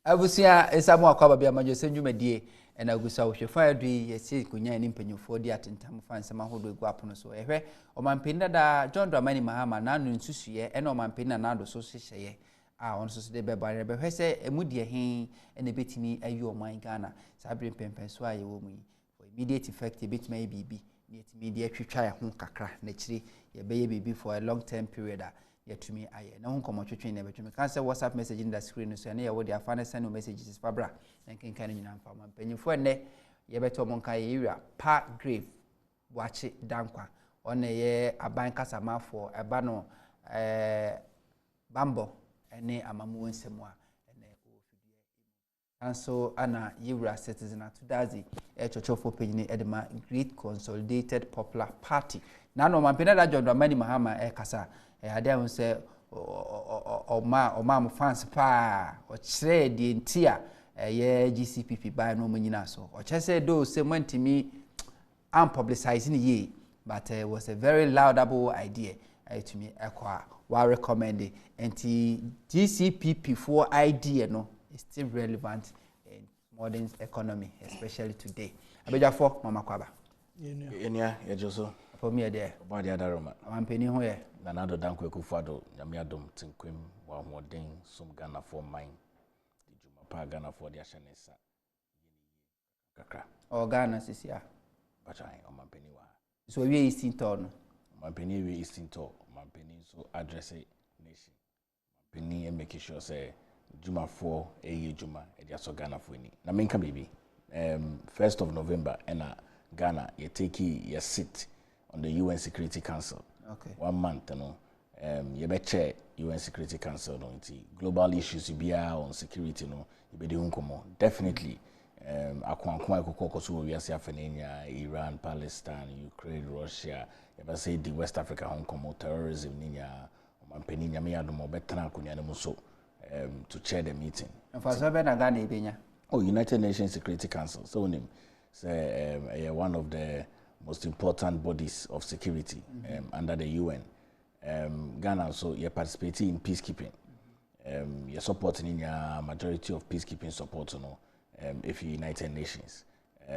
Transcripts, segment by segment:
Abusia esamu akwaba bia Amanyosem dwumadie na agusa ohwefa adui yesi kunya ni mpanyufo di atentam fansema hodo egu apono so ehwe omampeni da John Dramani Mahama na anu nsusuye ena omampeni na nado so hyehyeye a on so de beba behwe se emudie hen ena betimi ayi oman Ghana sabre pempen so aye wo mu yi for immediate effect betimi ayi bibi ni etimi de atwitwa ya ho kakra na chiri ye beye bibi for a long term period yetumi aye na ho komotwetwe na betumi kan say WhatsApp message in the screen so na ye wo dia fa na send messages fabra na kenkan nyina mfa mampanyifo enne ye beto monka ye ira pa grave wachi dankwa one ye aban kasamafo eba no bambo ene Amanyosem a ene ofidie kanso ana yewura citizen atudazi chochofo pagine edema Great Consolidated Popular Party na no mampena da John Dramani Mahama kasa ade ahun se o fans pa o kire die ntia ye GCPP by no manyina so o chese do se mantimi am publicizing ye but it was a very laudable idea to me ekwa wa recommend anti GCPP for idea no is still relevant in modern economy especially today abejafo mama kwaba enia ye joso for me there body adaroma amampeni ho ye na nado danko Akufo Addo nyame adom tinkwem wa hoden sum Ghana for mine dijuma pa Ghana for dia shanesa kakra o Ghana sisia bachai o mampeni wa so we is in town mampeni we is in town mampeni so address nation mampeni make sure say juma for juma e dia so Ghana for ni na menka bibi 1st of November Ghana you take your seat on the UN Security Council. Okay. 1 month, you be chair UN Security Council. No, global issues you be on security. No, you be doing come definitely. We are Iran, Palestine, Ukraine, Russia. You be say the West Africa Hong Kong terrorism. Ninya, mampeni me ado mo betana kunya ne so to chair the meeting. And for so be na Ghana ebenya. Oh, United Nations Security Council. So him say one of the most important bodies of security under the UN. Ghana, so you're participating in peacekeeping. You're supporting in your majority of peacekeeping support, you know, if you United Nations.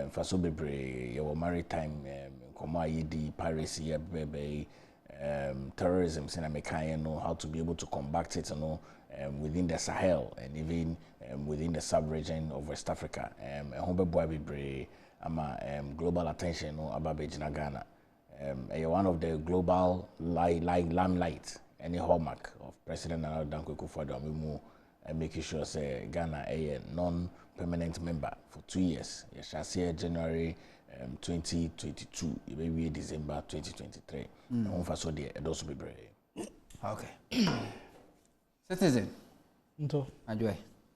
For so be your maritime, the piracy, terrorism, you know, how to be able to combat it, you know, within the Sahel and even within the sub-region of West Africa. Global attention no about Ghana. One of the global limelight and a hallmark of President Akufo Addo making sure say Ghana a non-permanent member for 2 years. You shall see January 2022, maybe December 2023. So there, those will be brave. Okay. Citizen. Nto. Ajwe.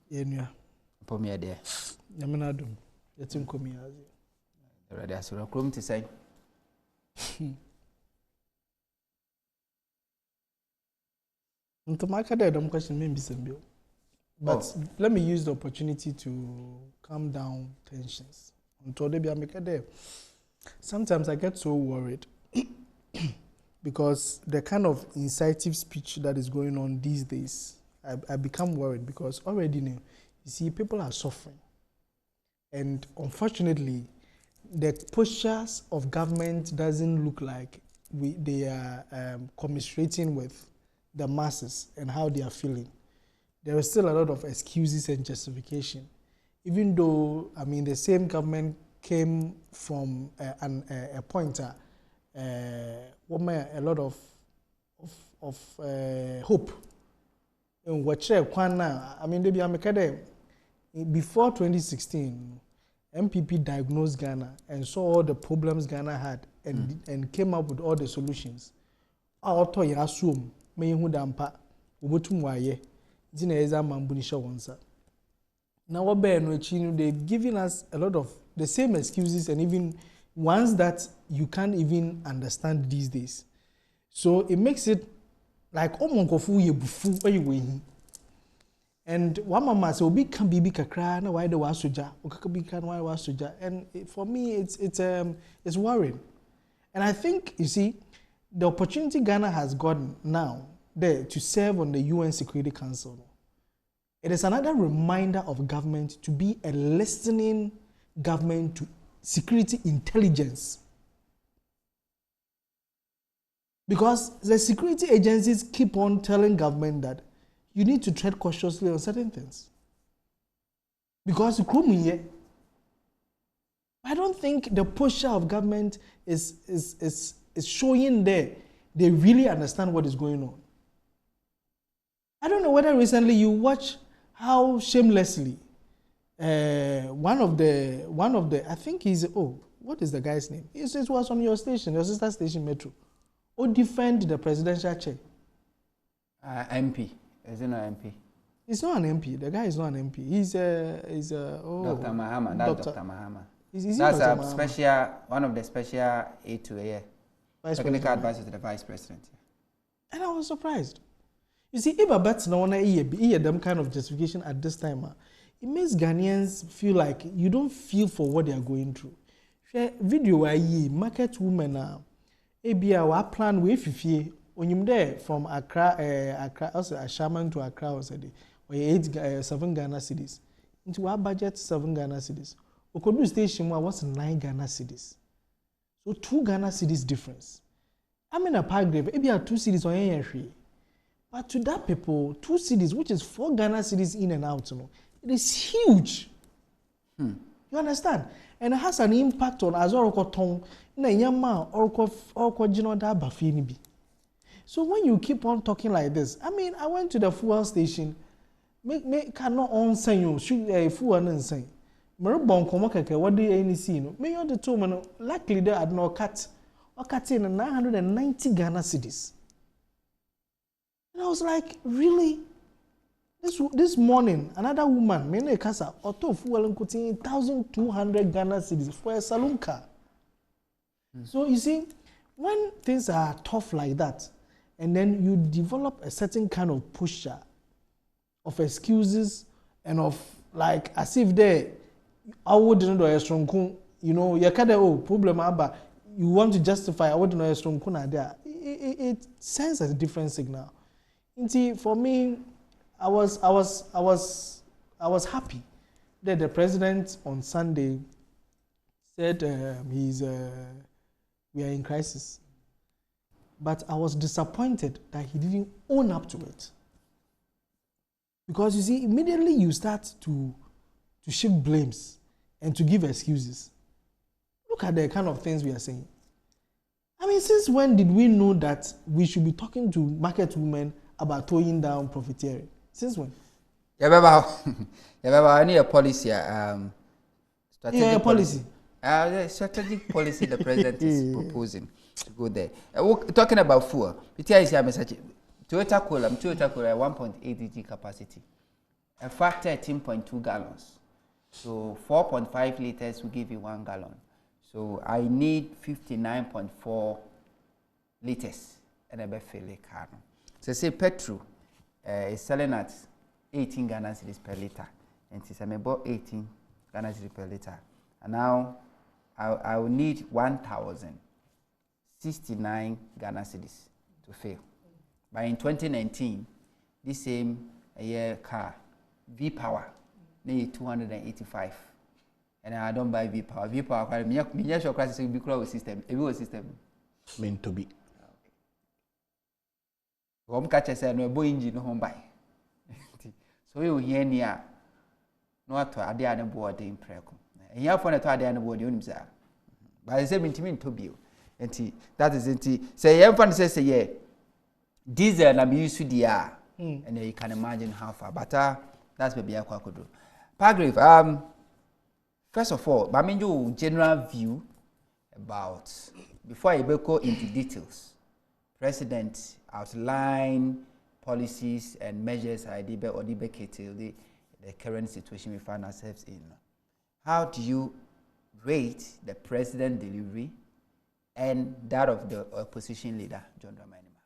Yenua. Pomia there. Yamenadum. Yetim komi azi. Already asura krom to say. Nto maka there don't question me bisembio. But let me use the opportunity to calm down tensions. Nto de bia make there. Sometimes I get so worried because the kind of incisive speech that is going on these days, I become worried because already you see people are suffering. And unfortunately, the postures of government doesn't look like they are commiserating with the masses and how they are feeling. There is still a lot of excuses and justification. Even though, I mean, the same government came from a pointer, a lot of hope. In what I mean, before 2016, MPP diagnosed Ghana and saw all the problems Ghana had and came up with all the solutions. Auto ya assume me hu dampa obotum waye dina eza mambunisha wonsa. Now what be no echi they've given us a lot of the same excuses and even ones that you can't even understand these days. So it makes it like omonkofu yebufu ayiwe. And one mama say obi can bibi kakra na why the was soja okabi can why was soja, and for me it's worrying. And I think you see the opportunity Ghana has gotten now there to serve on the UN Security Council It is another reminder of government to be a listening government to security intelligence. Because the security agencies keep on telling government that you need to tread cautiously on certain things. Because I don't think the posture of government is showing there they really understand what is going on. I don't know whether recently you watch how shamelessly one of the I think he's what is the guy's name? It was on your station, your sister station, Metro. Who defend the presidential chair? MP. Is it not MP? He's not an MP. The guy is not an MP. He's Dr. Mahama. That's Dr. Mahama. That's Dr. special, one of the special aid to a technical advisor to the vice president. And I was surprised. You see, if a bet no one hear them kind of justification at this time, it makes Ghanaians feel like you don't feel for what they are going through. Video where market women Ebia wa plan we fifie onyim there from Accra also a shaman to Accra was a day or 7 Ghana cedis into our budget 7 Ghana cedis. Okodu station was 9 Ghana cedis. So 2 Ghana cedis difference. I'm in a park grave, ebia 2 cedis on yenhwe. But to that people 2 cedis which is 4 Ghana cedis in and out, it is huge. You understand? And it has an impact on Azorokotong. So when you keep on talking like this, I mean, I went to the fuel station, cannot on say you shoot a fuel and say, Merabon Komaka, what do you see? May on the 2 minutes, luckily they had no cut or cut in 990 Ghana cedis. And I was like, really? This morning, another woman, Mene Kasa, auto fuel and cutting 1,200 Ghana cedis for a saloon car. So you see, when things are tough like that, and then you develop a certain kind of posture of excuses and of like as if I wouldn't know a strong, you know, you can't problem about you want to justify I wouldn't know a strong there. It sends a different signal. See, for me, I was happy that the president on Sunday said we are in crisis. But I was disappointed that he didn't own up to it. Because you see, immediately you start to shift blames and to give excuses. Look at the kind of things we are saying. I mean, since when did we know that we should be talking to market women about towing down profiteering? Since when? I need a policy. Strategic policy. The strategic policy the president is proposing to go there. Talking about fuel, Toyota Corolla 1.8 DG capacity, a factor 13.2 gallons. So 4.5 liters will give you 1 gallon. So I need 59.4 liters and a fill a car. So say petrol is selling at 18 Ghana cedis per liter, and it's about 18 Ghana cedis per liter. And now I will need 1,069 Ghana cedis to fill. But in 2019, this same year car, V Power, need 285. And I don't buy V Power. V Power, me sure crisis will be close system. Every system. Meant to be. Home catcher said no boy engine no home buy. So you hear near no to a day and board in Preco. And you have for a day and board you say. But I say mean to be. And that is it. Say everyone says yeah. Diesel I'm used to the air. And you can imagine how far. But that's maybe I could do. Paragraph. First of all, I mean your general view about before I go into details. President outline policies and measures I did or the current situation we find ourselves in. How do you rate the president delivery and that of the opposition leader, John Dramani Mahama?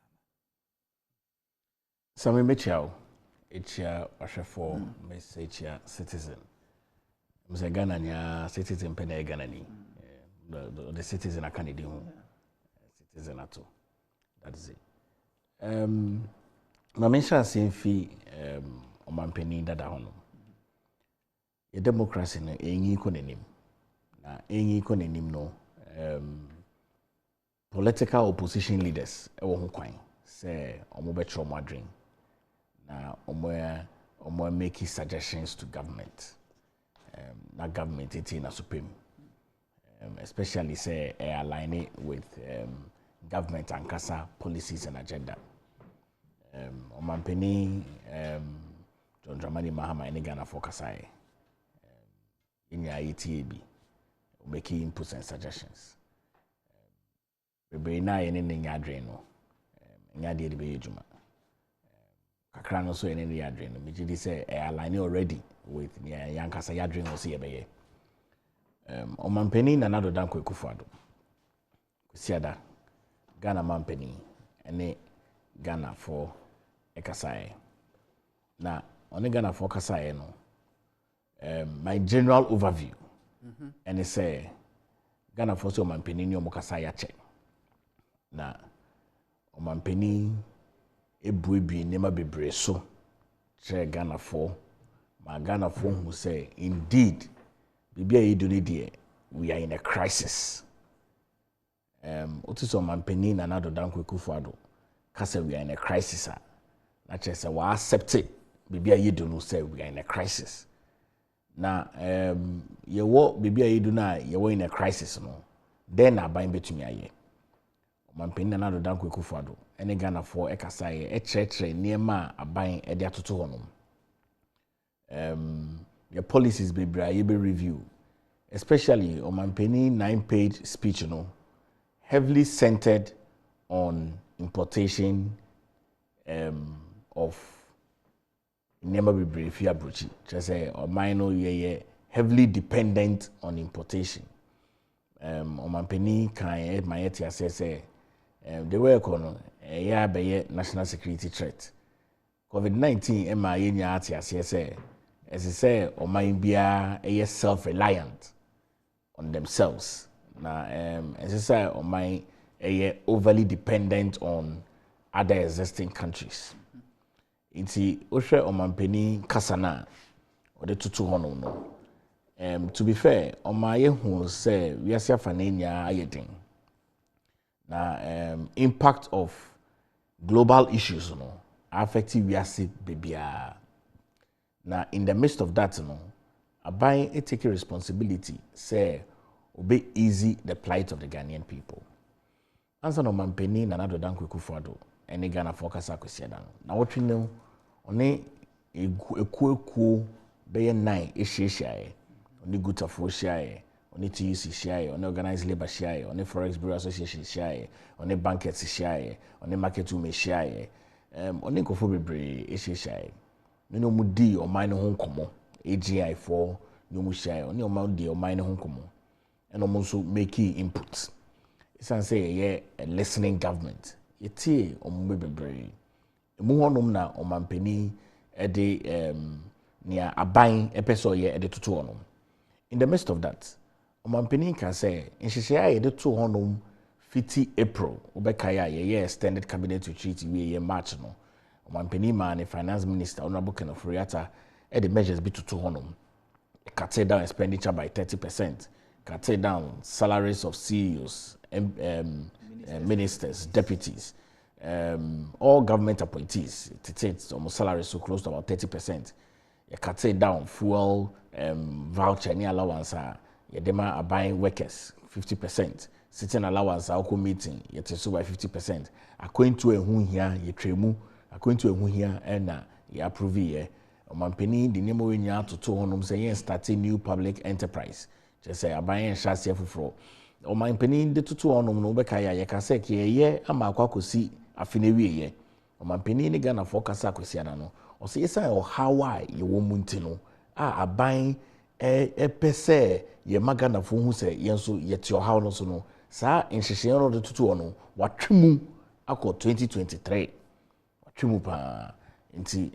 Sami Mechiao, for message citizen. Mse Ghana nya citizen pene Ghana ni. The citizen a Canadian citizen at all. That is it. My mention saying fee omampeni dada hono ye democracy no enyi ko nenim na enyi ko nenim no political opposition leaders ewo ho kwan say omo be tro modern na omo make suggestions to government na government it na supreme especially say align it with government and CASA policies and agenda omampeni John Dramani Mahama any Ghana for Kasai in your ETAB making inputs and suggestions we na any nyadre no nyade de be ejuma kakra no so any nyadre no me gidi say align already with yankasa yadre no see ebe omampeni na nado danko Akufo Addo kusiada Ghana mampeni ene Ghana for Ekasai na on Ghana for Kasai no my general overview and say Ghana for so omampeni ni omukasa ya che na omampeni ebuebi nema bebre so che Ghana for ma Ghana for who say indeed bibia yidu ni de we are in a crisis otiso omampeni na nado danko Akufo Addo kasa we are in a crisis na che say we accept it bibia yidu no say we are in a crisis na yewo bibia yidu na yewo in a crisis no then na ban betumi aye omampeni na nado danko Akufo Addo ene Ghana for ekasa ye echretre niema aban ede atoto honom your policies be review especially omampeni 9-page speech heavily centered on importation of niema bebre fi abrochi just say omino ye heavily dependent on importation omampeni kan mayeti asese the way kono be national security threat COVID-19 ema yenya ati asese as I say oman bia self-reliant on themselves na as I say oman overly dependent on other existing countries inti ohwe omampeni kasana ode tutu hono no to be fair omaye hu say we are afanenya ayedin na impact of global issues no affecting we are bebia na in the midst of that no aban take responsibility say obey easy the plight of the Ghanaian people answer no mampeni na nado danko Akufo Addo ene Ghana focus akwesiada na wotwe no one ekueku be 9 ehyiehyiae one gutafo hyiae one TUC hyiae one organized labor hyiae one forex bureau association hyiae one bankers hyiae one market women hyiae one nkofo bebre ehyiehyiae no mudi o mine ho nkomo AGI for no mu hyiae one o mudi o mine ho nkomo and almost making inputs it's an say a listening government yeti o mu bebre emu honom na o mampeni e de nia aban epeso ye e de tutu honom in the midst of that o mampeni can say nhyehyɛ ye de to honom fiti April obekaya ye extended cabinet retreat we ye March no o mampeni man finance minister honorable Kenneth Friata e the measures be tutu honom cut down expenditure by 30%, cut down salaries of CEOs, ministers, deputies, all government appointees. It's almost salaries so close to about 30%. You cut down fuel voucher any allowance. You demand are buying workers 50%. Sitting allowance our meeting you so by 50%. According to a who here you tremu. According to a who here and you approve here. Omampeni the name we nya to 200 say starting new public enterprise. Just say abayen shase fufuro. Omampeni de 200 no be kaya ye ka say ke ye ama akwa kosi afine wie ye. Omampeni ni Ghana for kasa kosi ana no. O say esa o hawa ye wo munti no. Aban pese ye magana fo hu say ye nso ye ti o haw no so no. Sa nhyehyɛ no de 200 no watwemu akọ 2023. Watwemu pa nti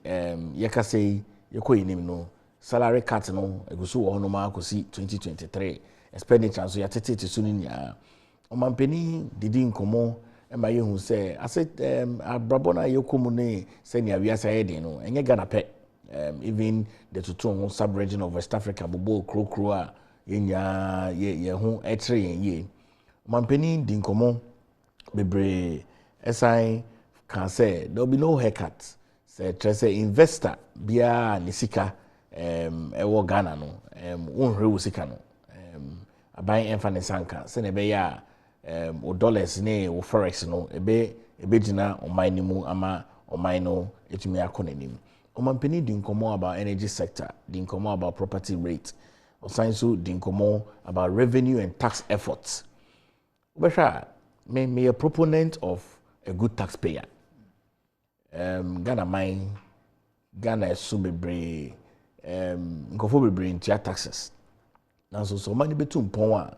yeka say yeko yinim no salary cut no eguso wo no ma akosi 2023 expenditure so yatete so nya omampeni didi nkomo e ma yehu say ase abrabona yekomu ne se nia wiasa yeden no enye Ghana pe even the Tutu sub-region of West Africa, Bobo, Krokroa, Yenya, Yehu, Etre, Ye. Mampeni Dinkomo, Bebre, SI can say there'll be no haircut. Say, investor, Bia, Nisika, Ewo Ghana, no, Unre Usika, no, Abai Enfane Sanka, Senebeya, o dollars, ne, o forex, no, Ebejina, o minimu, ama, o mino, etumi akonenim. Omampeni dinkomo about energy sector, dinkomo about property rate, or science dinkomo about revenue and tax efforts. Besha, me a proponent of a good taxpayer. Ghana mine, Ghana is so bebre, nkofo bebre into taxes. Now so money betum ponwa.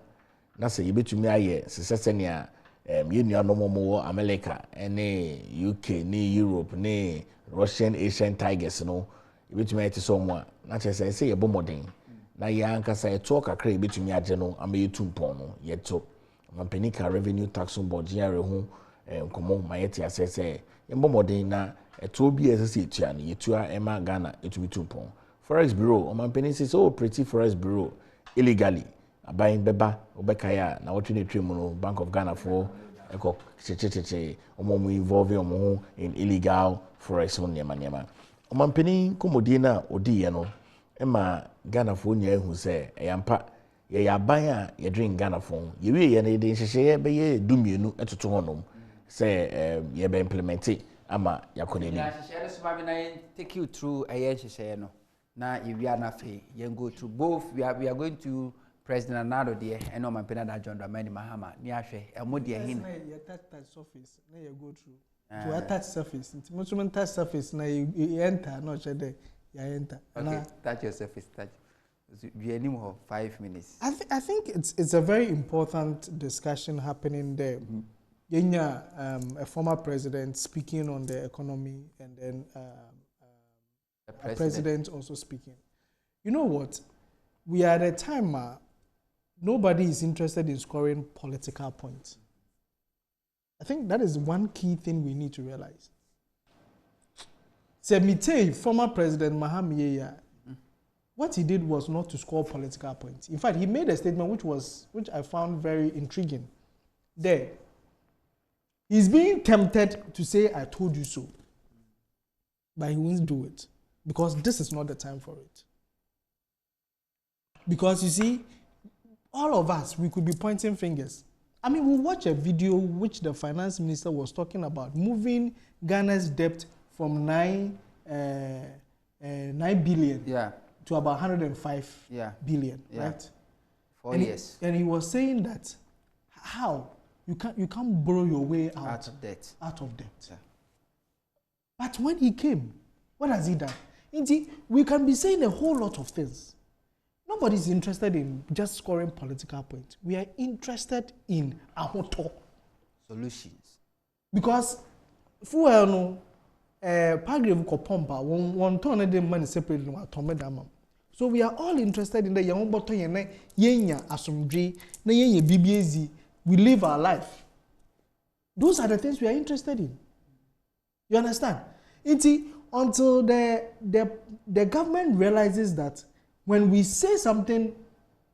Na say yebetumi aye sesesenia yenu anomo mo America ene UK ne Europe ne Russian Asian Tigers no yebetumi ate so mo na chese say yebo modern na yanka say talk akra yebetumi age no ama yetumpon no yeto mampanika revenue tax board yare ho nkomo mayete asese yebo modern na eto bi esese etua no yetua ema Ghana etumi tumpon forex bureau mampani say so pretty forex bureau illegally abayin beba obekaya na wotwe ne twemu no Bank of Ghana for eko chechecheche omo involving omo in illegal forex on nyama omampeni komodi na odiye no ema Ghana for nya ehu se eyampa ye yaban a ye drink Ghana for ye wie ye ne de nhyehyeye be ye dumienu etoto honom se ye be implement ama yakoneni ya nhyehyeye so ba bi na take you through nhyehyeye no na ye wi na fe ye go through both we are going to President Nado there and no man penada John Dramani Mahama ni ahwe emo de hin na touch surface na you go through to touch surface instrument touch surface na you enter no chede you enter okay touch your surface touch we anim 5 minutes I think it's a very important discussion happening there. Yenya a former president speaking on the economy and then a president also speaking. You know what, we are at a time nobody is interested in scoring political points. I think that is one key thing we need to realize. Semite, former President Mahama, what he did was not to score political points. In fact, he made a statement which I found very intriguing. There, he's being tempted to say, "I told you so," but he won't do it because this is not the time for it. Because you see, all of us, we could be pointing fingers. I mean, we watch a video which the finance minister was talking about moving Ghana's debt from 9 billion to about 105 billion, right? 4 years. And he was saying that how you can't borrow your way out of debt. Yeah. But when he came, what has he done? Indeed, we can be saying a whole lot of things. Nobody is interested in just scoring political points. We are interested in our solutions. Because fuel no paragraph ko pompa one ton de money separately no atome dama. So we are all interested in the young boto yene yenya asomdwe na yenya bibiezi. We live our life. Those are the things we are interested in. You understand? Until the government realizes that when we say something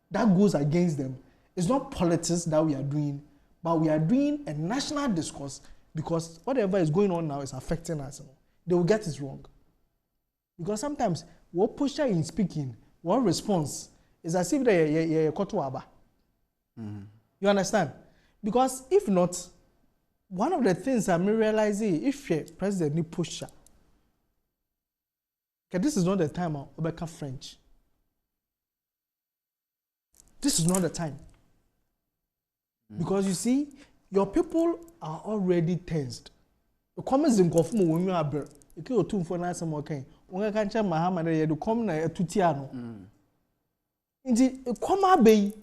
that goes against them, it's not politics that we are doing, but we are doing a national discourse because whatever is going on now is affecting us. They will get it wrong. Because sometimes what posture in speaking, what response is as if they're kotuaba. You understand? Because if not, one of the things I'm realizing, if President ni posture, okay, this is not the time of Obeka French. This is not the time. Because you see, your people are already tensed. The comments in Kofumo when you are bear. You can't do for nice and okay. When I can't Mahama, you come na tutiano. Indeed, come abe.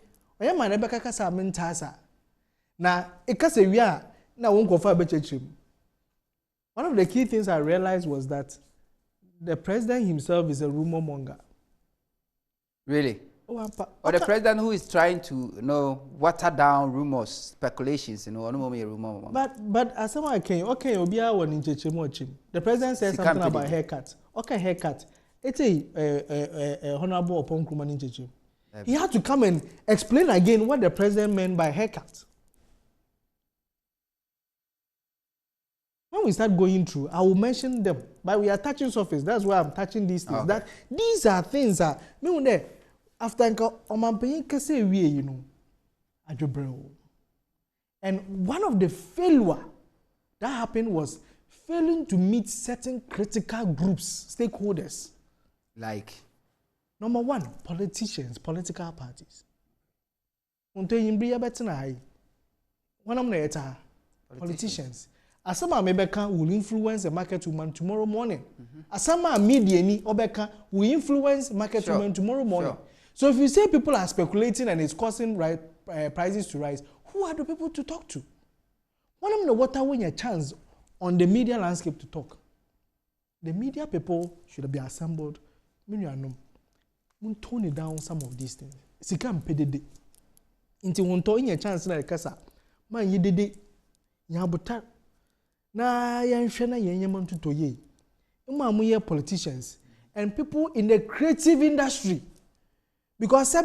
I am my Rebecca Casamentasa. Now, a case we are now won't go for a One of the key things I realized was that the president himself is a rumor monger. Really? Or the president who is trying to, water down rumors, speculations, rumor. But as someone okay, Obia one in Chechimochim. The president said something about haircut. Okay, haircut. it's honorable upon Nkrumah. He had to come and explain again what the president meant by haircut. When we start going through, I will mention them, but we are touching surface. That's why I'm touching these things. Okay. That these are things that after Omanpeyin kese wie, you know, ajobreo. And one of the failure that happened was failing to meet certain critical groups, stakeholders. Like, number one, politicians, political parties. Politicians. Asama mebeka will influence the market woman tomorrow morning. Asama media ni obeka will influence market woman tomorrow morning. Sure. So if you say people are speculating and it's causing prices to rise, who are the people to talk to? One of the water when a chance on the media landscape to talk. The media people should be assembled. Mun tone down some of these things. Sikam pedede. Inti wonto in a chance na kasa. Man yidede. Nyabuta. Na yanhwe na yenyam ntuto ye. Amuye politicians and people in the creative industry. Because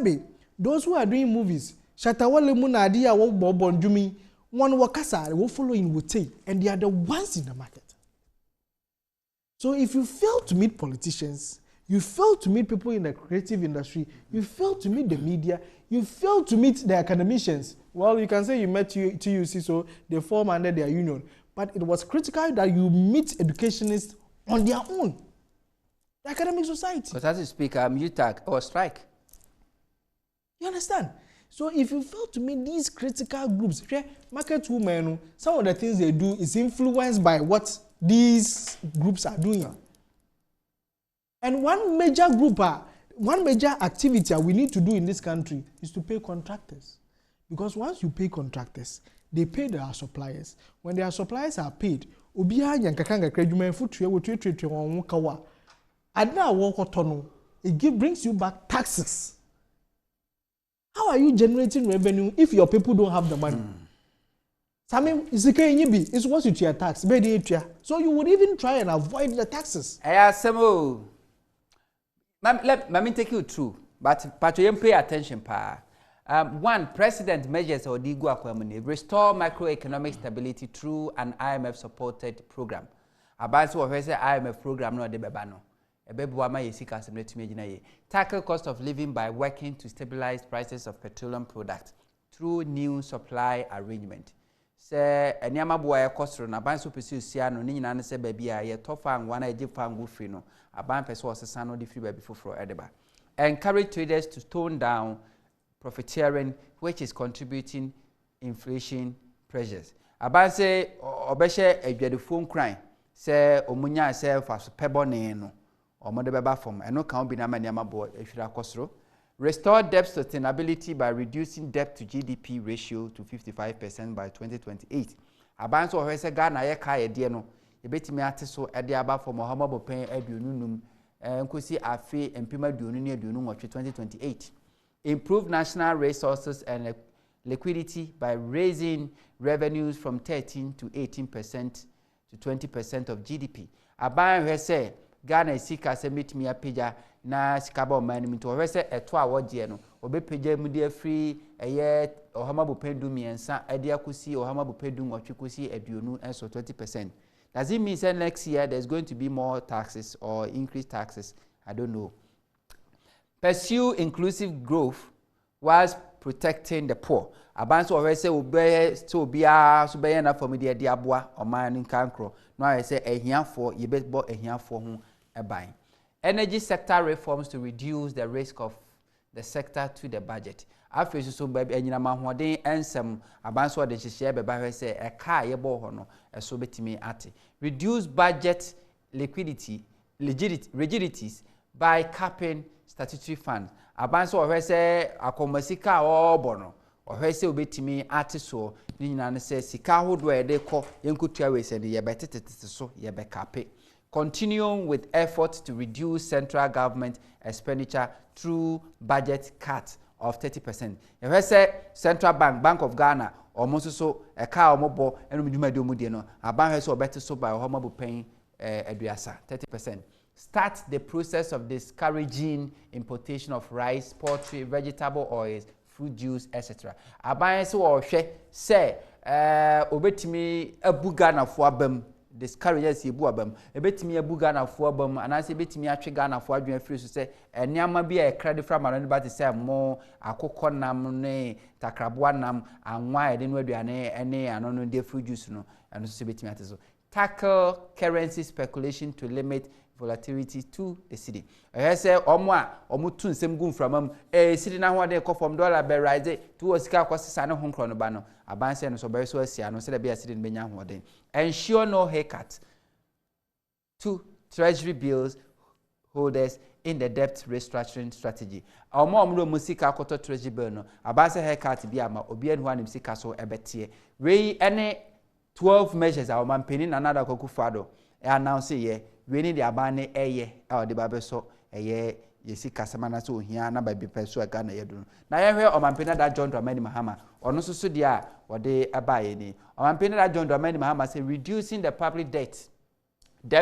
those who are doing movies, Shatawale Munadi wo bobondumi, one wakasa will follow in wote, and they are the ones in the market. So if you fail to meet politicians, you fail to meet people in the creative industry, you fail to meet the media, you fail to meet the academicians. Well, you can say you met TUC, so they form under their union. But it was critical that you meet educationists on their own. The academic society. Because as you speak, you tag or strike. You understand? So if you fail to meet these critical groups, market women, some of the things they do is influenced by what these groups are doing. And one major activity we need to do in this country is to pay contractors. Because once you pay contractors, they pay their suppliers. When their suppliers are paid, it brings you back taxes. How are you generating revenue if your people don't have the money? It's what you your tax. So you would even try and avoid the taxes. Let me take you through, but you pay attention, pa. One, president measures or restore macroeconomic stability through an IMF-supported program. About so IMF program no de bebano. Tackle cost of living by working to stabilize prices of petroleum products through new supply arrangement. Say enyama boy cost na ban so pursue sia no ni nyina ne se ba bia ye tofa anwa na eje fa ngo free no aban pese o sesa no de free ba before for edeba. Encourage traders to tone down profiteering, which is contributing inflation pressures. Aban say obehye adwadefo nkran say omunya say fa so pebone no restore debt sustainability by reducing debt to GDP ratio to 55% by 2028. Abanso ohese Ghana ye ka ye de no ebetimi ate so e de aba for Mahama bopen aduonunum nkosi afi empima aduonu ne aduonu nwotwe 2028. Improve national resources and liquidity by raising revenues from 13 to 18% to 20% of GDP. Aban hwese Ghana sika se metimi apeja na sikaba oman to hwese eto a wodie no obepeja mu de free eye ohama bopendu miensa ade akosi ohama bopendu nwotwekosi aduonu enso 20%. Does it mean that next year there's going to be more taxes or increased taxes? I don't know. Pursue inclusive growth whilst protecting the poor. Abanso hwese obe so bia so be na for de aboa oman nkankro no I say ehiafo yebebo ehiafo ho eban. Energy sector reforms to reduce the risk of the sector to the budget. After so baby enyina mahoden ensem abanso de hihye beba hwese eka yebo ho no eso betimi ate. Reduce budget rigidities by capping statutory funds. Abanso hwese akomasika obono ohwese obetimi ate so ni nyina ne se sika hodo ede ko yenkotua wese de yebetetete so yebekape. Continuing with efforts to reduce central government expenditure through budget cut of 30%. Ehwese Central Bank of Ghana almost so eka omobo enu dwumade omudie no aban hwese obete so by ohoma bopen eduasa 30%. start the process of discouraging importation of rice, poultry, vegetable oils, fruit juice, etc. Aban so or hwe say obetimi abuga na fo abam discourages yebu abam ebetimi abuga na fo abam anase ebetimi atwe ga na fo adwen afiri so say eniama bi e credit from anone ba te say mo akokọ nam ne takrabo nam anwa ede no aduane ene anono de fruit juice no eno so ebetimi ateso. Tackle currency speculation to limit volatility to the city. I say omo tu nsem gu mframam city na ho de ko from dollar be rise to osika kwasisa ne ho nkro no ba no aban say no so be so asia no say da be city benya ho de. Ensure no haircut to treasury bills holders in the debt restructuring strategy. Omo musika akoto treasury bill no aban say haircut bi ama obi enu anim sika so ebetie. We any 12 measures our man penny another Akufo Addo announce ye we need the abane eye or the babe so eye yesi kasamana so hia na ba bi peso aga na yedu na ye hwe o man penny that John Dramani Mahama ono so dia o de abaye ni o man penny that John Dramani Mahama say reducing the public debt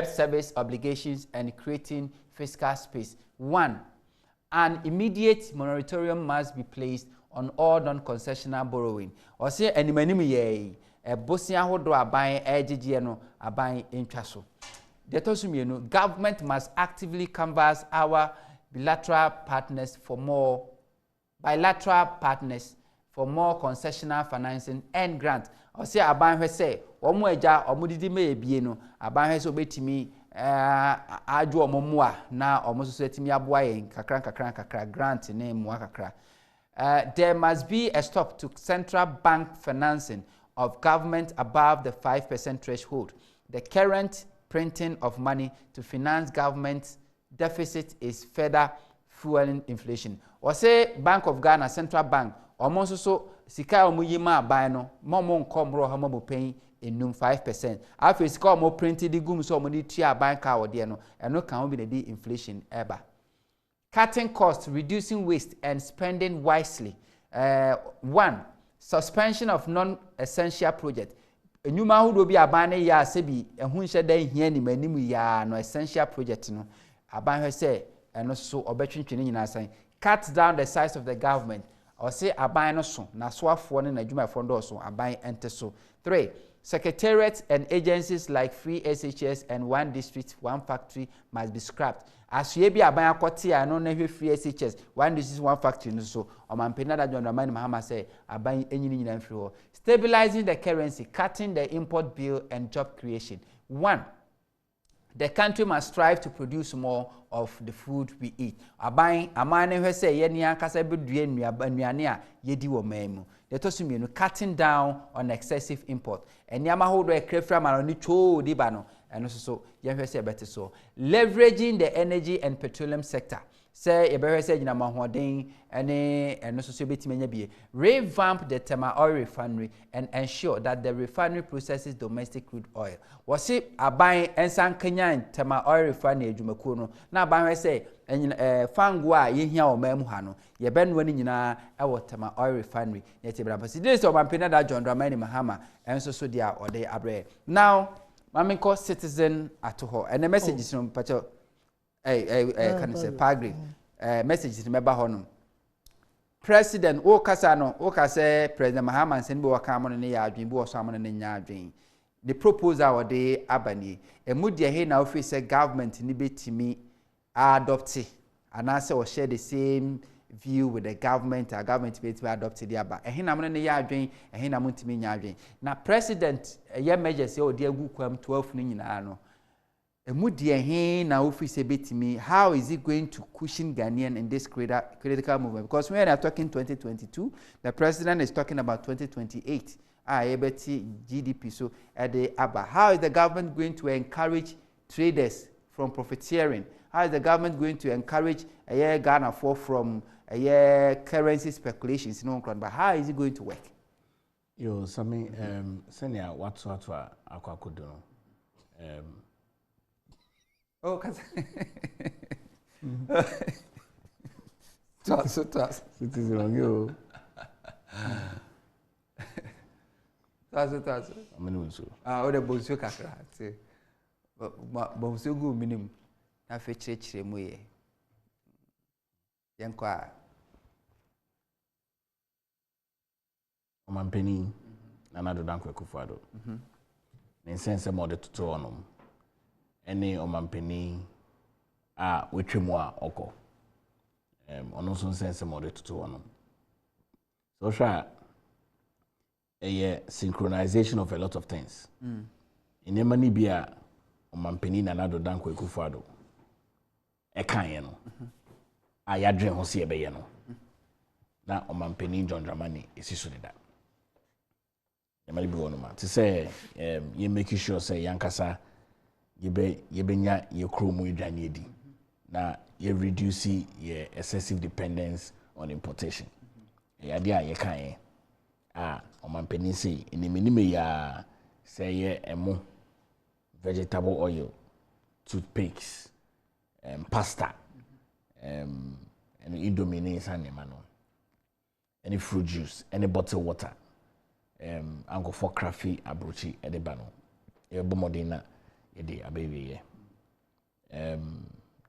service obligations and creating fiscal space. 1, an immediate moratorium must be placed on all non-concessional borrowing. Or say animanim ye bosia hodo aban ejije no aban entwa so. The government must actively canvass our bilateral partners for more concessional financing and grant. Or say aban hwe say omo eja omo didi me ebie no aban hwe so betimi adwo omo mu a na omo so etimi aboa yen kakra grant ne mu kakra. There must be a stop to central bank financing of government above the 5% threshold. The current printing of money to finance government deficit is further fueling inflation. Or say Bank of Ghana, Central Bank, or so sika omuyima buy no, momo nkomro hamo paying in 5%. After sika mo printed the gum so money tia bank or dear no, and no can be the inflation ever. Cutting costs, reducing waste, and spending wisely. 1. Suspension of non-essential projects. Enyuma hudo bi abane ya sebi ehun hyeda hia ni manimu ya no essential project no aban hwe se eno so obetwentwene nyina san. Cut down the size of the government. Or say aban no so na soafo ne na adwumafo ndo so aban ente so. 3. Secretariats and agencies like Free SHS and One District, One Factory must be scrapped. As ye bi aban akoti ano na hwe Free SHS, One District, One Factory no so omampena da John Dramani Mahama say aban enyini nyina mfiri ho. Stabilizing the currency, cutting the import bill and job creation. 1. The country must strive to produce more of the food we eat. Aban amane hwe say ye ni akasa bedue nnuane a yedi wo memu. The tosumienu cutting down on excessive import. Enyama hodo ekrefra ma no cho di ba no eno so ye hwe say bete so. Leveraging the energy and petroleum sector. Say yebehwe say nyina mahoden eno so betimi nya bie. Revamp the thermal oil refinery and ensure that the refinery processes domestic crude oil. Wasi aban ensan kanyan thermal oil refinery adwumakuo no na aban hwe say fango a ye hia o mamu ha no yebenu ani nyina ewo thermal oil refinery yete bra pasi this o mampena da John Dramani Mahama enso so dia ode abre. Now mamenko citizen atoho and the messages from pacho can say pagri messages remember honum president o kasa no o kasa president Mahama nsen bi waka amono ne ya adwen bi wo so amono ne nya adwen the proposal o de abani emudi he na office say government ni betimi adopt anase or share the same view with the government. Our government be adopted the aba he na amono ne ya adwen he na montimi nya adwen na president ye measures e o de agu kwam 12 ni nyina no Emudie na office betimi, how is it going to cushion Ghanaian in this critical movement? Because when they are talking 2022, the president is talking about 2028. GDP. So at the ABBA, how is the government going to encourage traders from profiteering? How is the government going to encourage a year Ghana for from a year currency speculations? But how is it going to work? Yo, Sami, senior, what's Akwakudo? Oh, Toss. Citizen on you. Toss. I'm in so. The Bonsu Kakra. Bonsu go minimum. na fe chire mu ye yenko a Omampeni Nana Addo Akufo Addo ne sense mo de toto onom ene omampeni a wetwemu a oko ono so sense mo de toto onom so sha a synchronization of a lot of things in mani bia omampeni Nana Addo Akufo Addo e kan ye no a yadwen ho se ebe ye no na omampeni John Dramani esiso de da yamali bi wonu ma to say you make sure say yankasa yebenya ye kromu edwane edi na ye reduce ye excessive dependence on importation yade a ye kan ye omampeni say iniminime ya say ye emo vegetable oil toothpicks pasta and indomie sanema no any fruit juice any bottled water ango for crafty abrochi edebano e bomodina yede abewe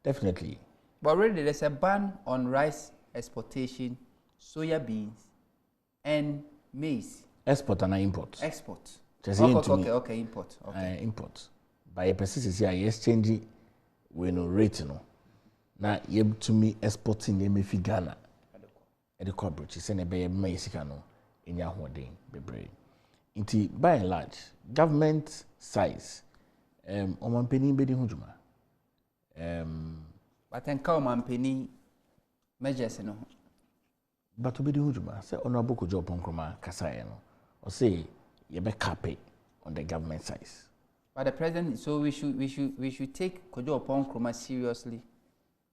definitely. But already there's a ban on rice exportation, soya beans and maize. Export and import. Export. Okay, import. Okay. Import. By a persistence here, exchange we no rate no. Na ye to me exporting ye me fi Ghana. Edeko abrochi se ne be ma yesika no enya hoden bebre. Inti by and large government size omampeni be di hujuma. But enka omampeni measures no. But to be di hujuma say honorable Kojo Ponkroma kasaye no. Or say you be cap on the government size. But the president, so we should take Kojo Ponkroma seriously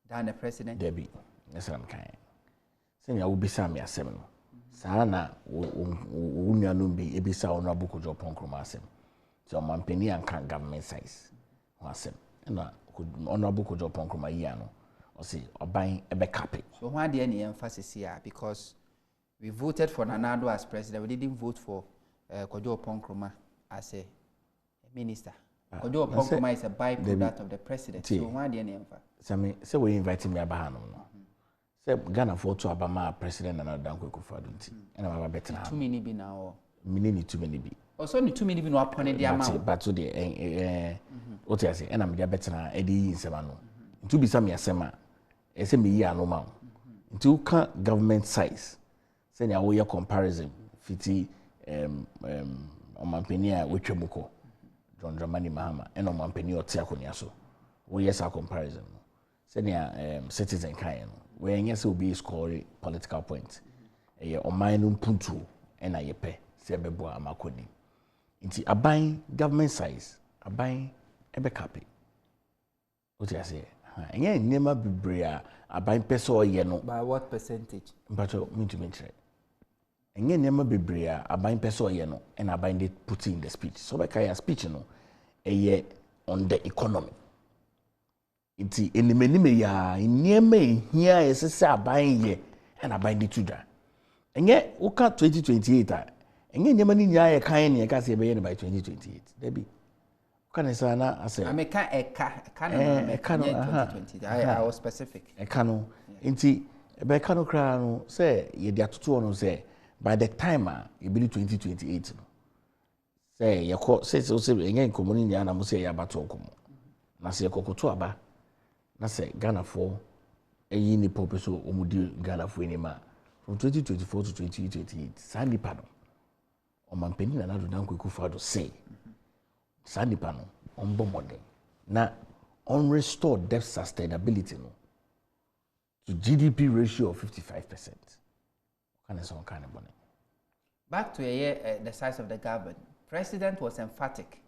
than the president. Debbie, that's what I'm kind. Saying I will be some asem no. Sana unya numbi ebisa honorable Kojo Ponkroma asem. So omampeni anka government size. Asem. Na honorable Kojo Ponkroma yi ano. Or say oban ebe cap. So why the any emphasis here? Because we voted for Nana Addo as president. We didn't vote for Kojo Ponkroma as a minister. Kojo Ponkroma is a byproduct of the president. So why the any emphasis? Say we invited me abahano no. Say Ghana for to abama president Nana Addo Akufo Addo nti. And I'm a better. Too many be now. Mini too many be. Also ni too many be no upon the amount. But to the what I say and I'm the better edi nsema no. Ntu bisa me asema. Ese me yi ano ma. Ntu ka government size. Say na wo ye comparison fiti omampeni a wetwemuko John Dramani Mahama and omampeni ote akonia so. Wo yes a comparison. Say na citizen kan no. We enye se obi score political point. Eye oman no mpuntu e na yepe se bebo amakoni. Nti aban government size, aban ebe kape. What you say? Enye nema bebre a aban pese oye no. By what percentage? But me to mention. Enye nema bebre a aban pese oye no and aban they put in the speech. So like a speech no eye on the economy. Nti enime ya nema ehia esese aban ye and aban de tuda. Enye uka 2028 enye nema ni nya ye kan ne ka se be ye by 2028. Debi. Uka ne sana ase. I make eka no 2020. I was specific. Eka no. Nti ebe ka no kra no say ye de atoto no say by the time e be 2028 no. Say ye ko say enye nkomoni nya na mo say ya bato nkomo. Na say kokoto aba. Na say Ghana for eyi ni popeso omudi Ghana for enima from 2024 to 2028 sandipa no omampeni Nana Addo Akufo Addo say sandipa no ombo modern na on restore debt sustainability no to GDP ratio of 55%. Can so kind of money. Back to the size of the government. President was emphatic.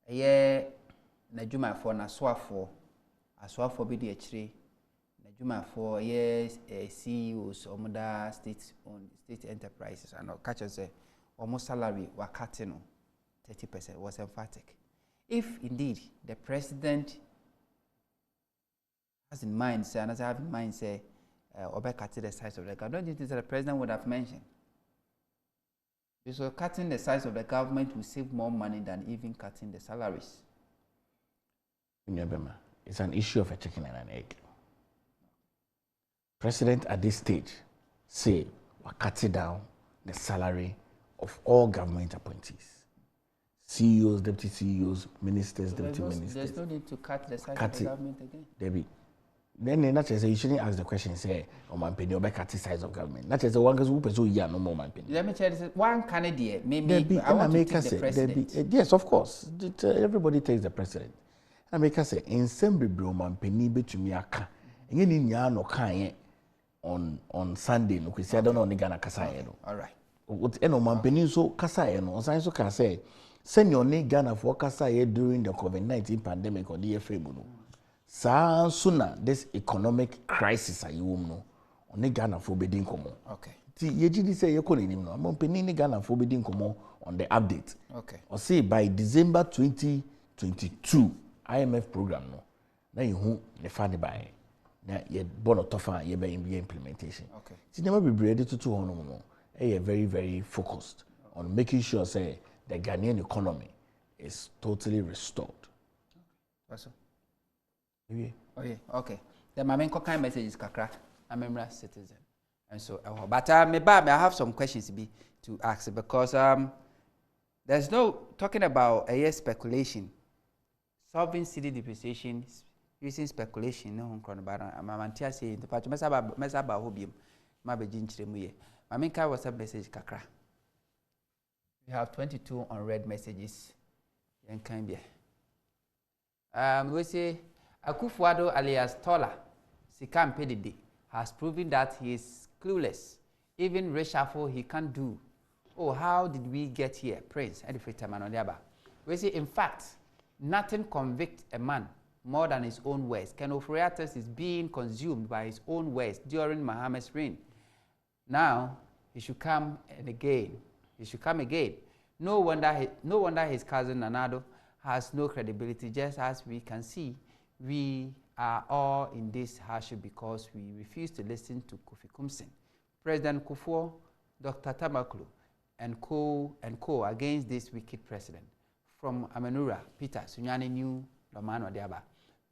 A year Najuma for Naswafo, Aswafo be the H3, Najuma for years CEOs, Omoda state enterprises, and catchers almost salary were cutting 30% was emphatic. If indeed the president has in mind, say, and as I have in mind, say, Obe cutting the size of the government, don't you think that the president would have mentioned? Because cutting the size of the government will save more money than even cutting the salaries. it's an issue of a chicken and an egg. President at this stage say we're cutting down the salary of all government appointees. CEOs, deputy CEOs, ministers, deputy ministers. There's no need to cut the size of the government again. Debbie. Then naturally say you shouldn't ask the question, say, oh man penny, or cut the size of government. Naturally say one goes whoop so yeah, no more man penny. Let me tell you one Canadian, maybe Debbie, I want to take the president. Debbie, yes, of course. Everybody takes the president. And make us say in Sembe bro man penny betumi aka. Enye ni nya no kan on Sunday no kwesi I don't know ni Ghana kasa no. All right. What eno man penny so kasa no. On so ka say senior ni Ghana for kasa during the COVID-19 pandemic or the year no. Sa sooner this economic crisis ayi wom no. On Ghana for bedin komo. Okay. Ti yeji di say yeko ni no. Man penny ni Ghana for bedin komo on the update. Okay. Or say by December 2022 IMF program no. Na you the fund by na ye bono tofa ye be implementation. Okay. Ti never be ready to hono no. Very, very focused on making sure say the Ghanaian economy is totally restored. That's all. Yeah. Oh yeah. Okay. The my main kind message is kakra. I'm a citizen, and so but I have some questions to ask because there's no talking about a year speculation, solving city depreciation using speculation. No, I'm saying the part mess about hobium. My begin to I mean, WhatsApp message kakra. We have 22 unread messages. We say Akufo Addo alias Tola Sikam Pedidi has proven that he is clueless. Even reshuffle he can't do. Oh, how did we get here? Praise. We say, in fact, nothing convicts a man more than his own words. Ken Oforiatus is being consumed by his own words during Mahama's reign. Now he should come again. He should come again. No wonder his cousin Nanado has no credibility. Just as we can see, we are all in this hardship because we refuse to listen to Kofi Kumsin, President Kufuor, Dr. Tamaklo, and co against this wicked president. From Amenura, Peter Sunyani New Lomano Diaba.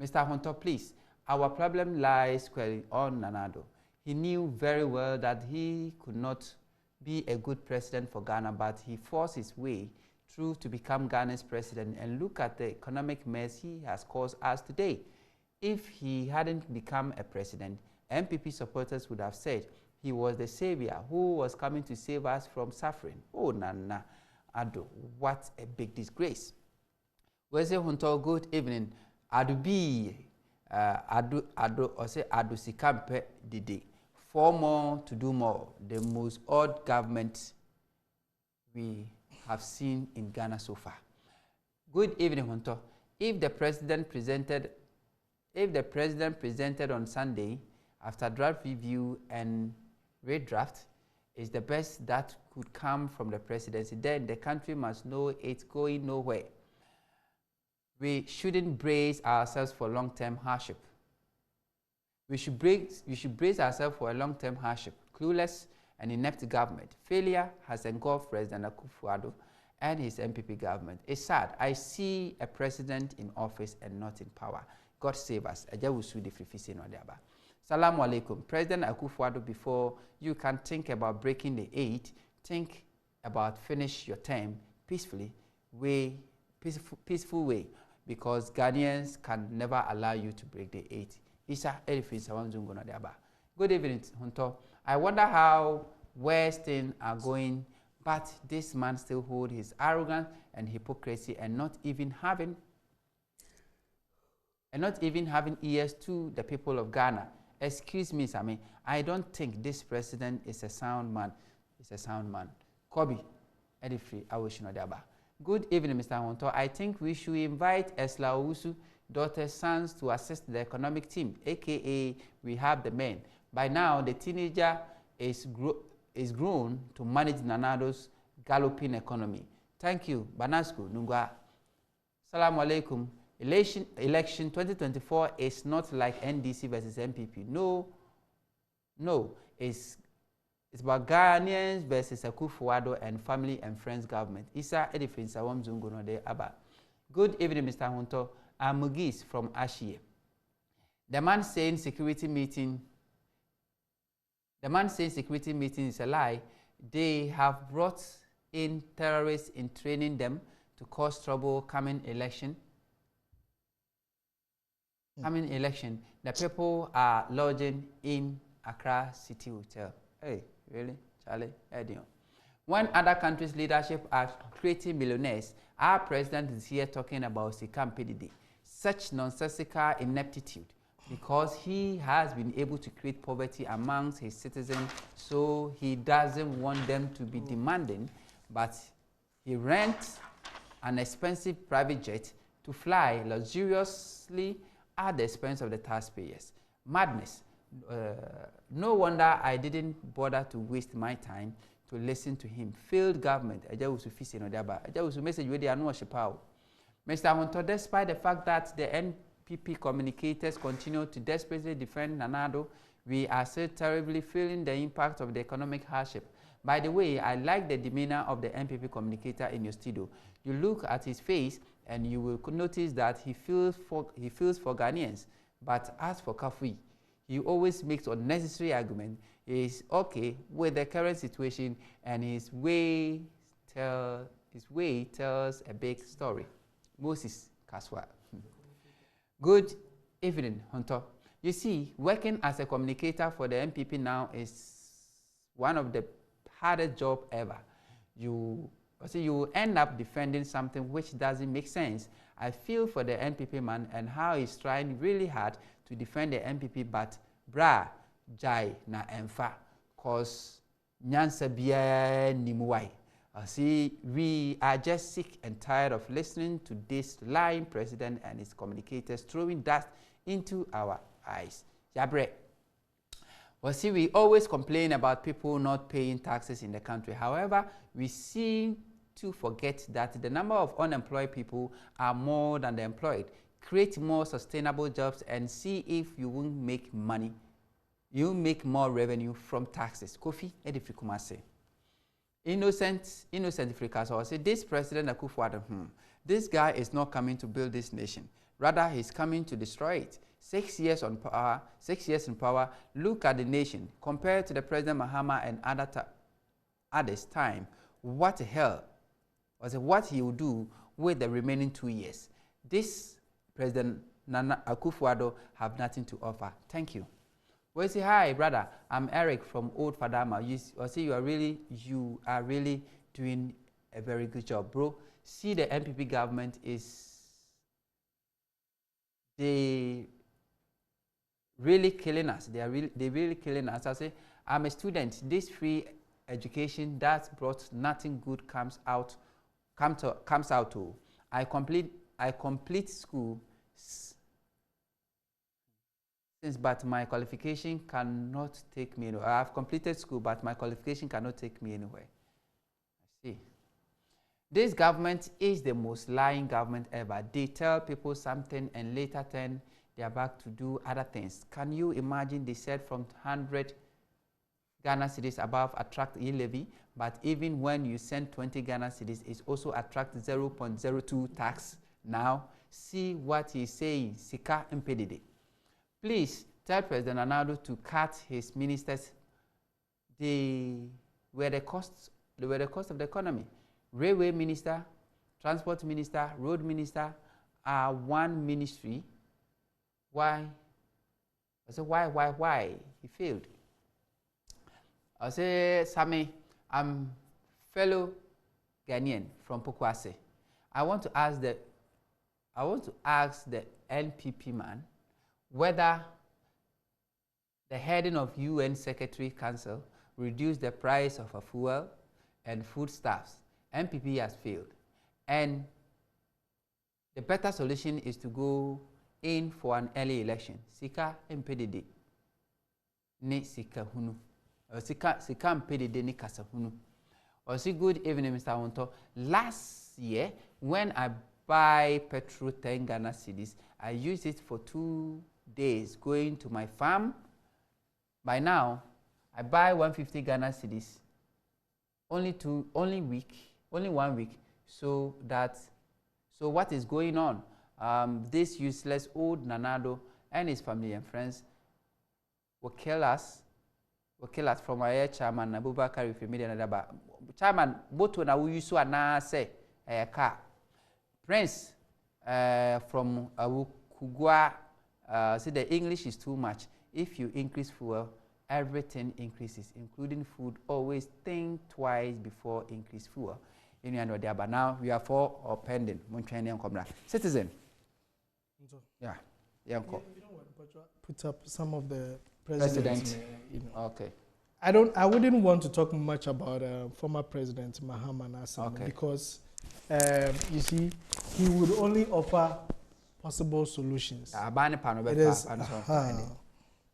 Mr. Hunter, please. Our problem lies squarely on Nanado. He knew very well that he could not be a good president for Ghana, but he forced his way through to become Ghana's president. And look at the economic mess he has caused us today. If he hadn't become a president, MPP supporters would have said he was the savior who was coming to save us from suffering. Oh, Nana Addo, what a big disgrace. Weze Hunter, good evening. Addo or say Addo Sikampe Didi. 4 more to do more. The most odd government we have seen in Ghana so far. Good evening, Hunter. If the president presented on Sunday after draft review and redraft is the best that could come from the presidency, then the country must know it's going nowhere. We shouldn't brace ourselves for long-term hardship. We should brace ourselves for a long-term hardship. Clueless and inept government. Failure has engulfed President Akufo Addo and his MPP government. It's sad. I see a president in office and not in power. God save us. Salaam alaikum. President Akufo Addo, before you can think about breaking the 8, think about finish your term peaceful way, because Ghanaians can never allow you to break the 8. Good evening, Hunter. I wonder how West things are going, but this man still holds his arrogance and hypocrisy and not even having ears to the people of Ghana. Excuse me, Sammy. I don't think this president is a sound man. He's a sound man. Kobe, Edifree, Awoshinodaba. Good evening, Mr. Hunter. I think we should invite Esla Owusu, daughter's sons, to assist the economic team, aka we have the men. By now, the teenager is grown to manage Nanado's galloping economy. Thank you, Banasco Nungwa. Salaam alaikum. Election 2024 is not like NDC versus MPP. No, it's about Ghanaians versus Akufo Addo and family and friends government. Isa Edifin Sawam Zungo no de Aba. Good evening, Mr. Hunter. I'm Mugis from Ashie. The man saying security meeting is a lie. They have brought in terrorists in training them to cause trouble coming election. The people are lodging in Accra City Hotel. Hey, really? Charlie? When other countries' leadership are creating millionaires, our president is here talking about Sikampedide. Such nonsensical ineptitude, because he has been able to create poverty amongst his citizens, so he doesn't want them to be demanding, but he rents an expensive private jet to fly luxuriously at the expense of the taxpayers. Madness. No wonder I didn't bother to waste my time to listen to him. Failed government. Message Mr. Honto, despite the fact that the NPP communicators continue to desperately defend Nana Addo, we are still terribly feeling the impact of the economic hardship. By the way, I like the demeanor of the NPP communicator in your studio. You look at his face and you will notice that he feels for Ghanaians. But as for Kafui, he always makes unnecessary argument. He is okay with the current situation, and his way tells a big story. Moses Kaswa. Good evening, Hunter. You see, working as a communicator for the NPP now is one of the hardest job ever. You end up defending something which doesn't make sense. I feel for the NPP man and how he's trying really hard to defend the NPP, but bra jai na emfa, cause nyansa biya nimuwai. See, we are just sick and tired of listening to this lying president and his communicators throwing dust into our eyes. Jabre. Well, see, we always complain about people not paying taxes in the country. However, we seem to forget that the number of unemployed people are more than the employed. Create more sustainable jobs and see if you won't make money. You make more revenue from taxes. Kofi Edifikumase. Innocent Africa. So I say this President Akufo Addo, this guy is not coming to build this nation. Rather, he's coming to destroy it. 6 years in power. Look at the nation compared to the President Mahama and others' time. What the hell? What he will do with the remaining 2 years? This President Akufo Addo have nothing to offer. Thank you. Well, say hi, brother. I'm Eric from Old Fadama. You are really doing a very good job, bro. See, the NPP government they really killing us. They really killing us. I say, I'm a student. This free education that brought nothing good comes out. I complete school. But my qualification cannot take me anywhere. I have completed school, but my qualification cannot take me anywhere. I see. This government is the most lying government ever. They tell people something and later turn their back to do other things. Can you imagine? They said from 100 Ghana cedis above attract e-levy, but even when you send 20 Ghana cedis, it also attract 0.02 tax. Now, see what he's saying. Sika impedide. Please tell President Nana Addo to cut his ministers. They were the cost of the economy. Railway minister, transport minister, road minister are one ministry. Why? I said, why? He failed. I say, Sami, I'm fellow Ghanaian from Pokwase. I want to ask the NPP man whether the heading of UN Secretary Council reduced the price of a fuel and foodstuffs. NPP has failed. And the better solution is to go in for an early election. Sika MPDD. Ne sika hunu. Sika MPDD ne kasa hunu. Also, good evening, Mr. Wonto. Last year, when I buy petrol 10 Ghana cedis, I used it for 2 days going to my farm. By now, I buy 150 Ghana cedis only 1 week. So what is going on? This useless old Nana Addo and his family and friends will kill us from our chairman Abubakar with media and about chairman both when I will use to say a car Prince from Kugwa say the English is too much. If you increase fuel, everything increases, including food. Always think twice before increase fuel. In the end, but now we are for or pending. Citizen. Yeah. Yeah. You don't want to put up some of the presidents. Okay. I wouldn't want to talk much about former President Mahama because you see, he would only offer possible solutions.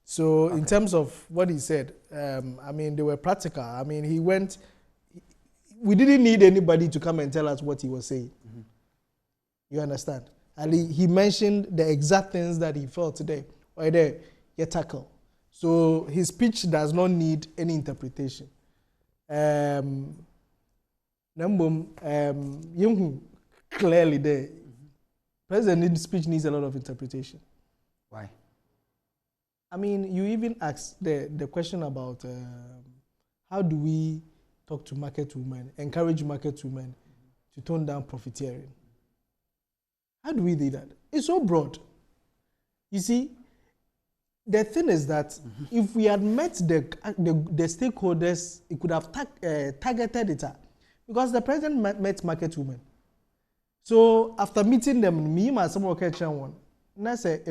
So in terms of what he said, I mean, they were practical. I mean, we didn't need anybody to come and tell us what he was saying. You understand? And he mentioned the exact things that he felt today, or there, you tackle. So his speech does not need any interpretation. Clearly there, President's speech needs a lot of interpretation. Why? I mean, you even asked the question about how do we talk to market women, encourage market women to tone down profiteering. How do we do that? It's so broad. You see, the thing is that if we had met the stakeholders, it could have targeted it. Because the president met market women. So after meeting them, me and some of one, and I say,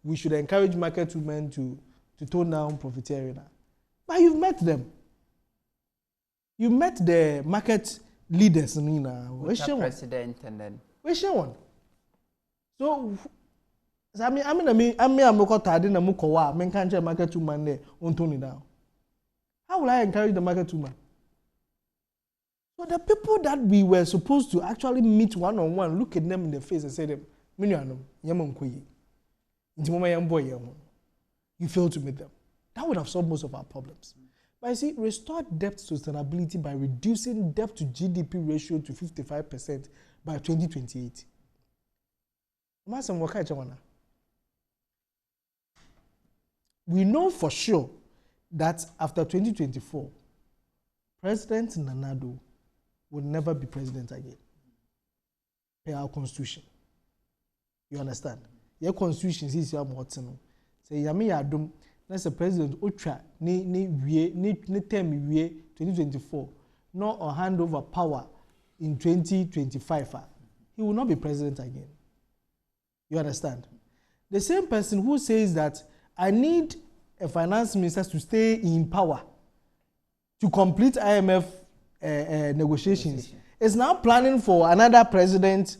we should encourage market women to tone down profiteering. But you've met them. You met the market leaders. President and then. Which one? So, I mean, I'm tired in a mukowa, men can't market woman there on Tony down. How will I encourage the market woman? So the people that we were supposed to actually meet one-on-one, look at them in the face and say them, you failed to meet them. That would have solved most of our problems. But you see, restore debt sustainability by reducing debt to GDP ratio to 55% by 2028. We know for sure that after 2024, President Nanado will never be president again. Per our constitution. You understand? Your constitution says you are more say yami adum na say president otwa ni term wie 2024 no or hand over power in 2025. He will not be president again. You understand? The same person who says that I need a finance minister to stay in power to complete IMF negotiations is now planning for another president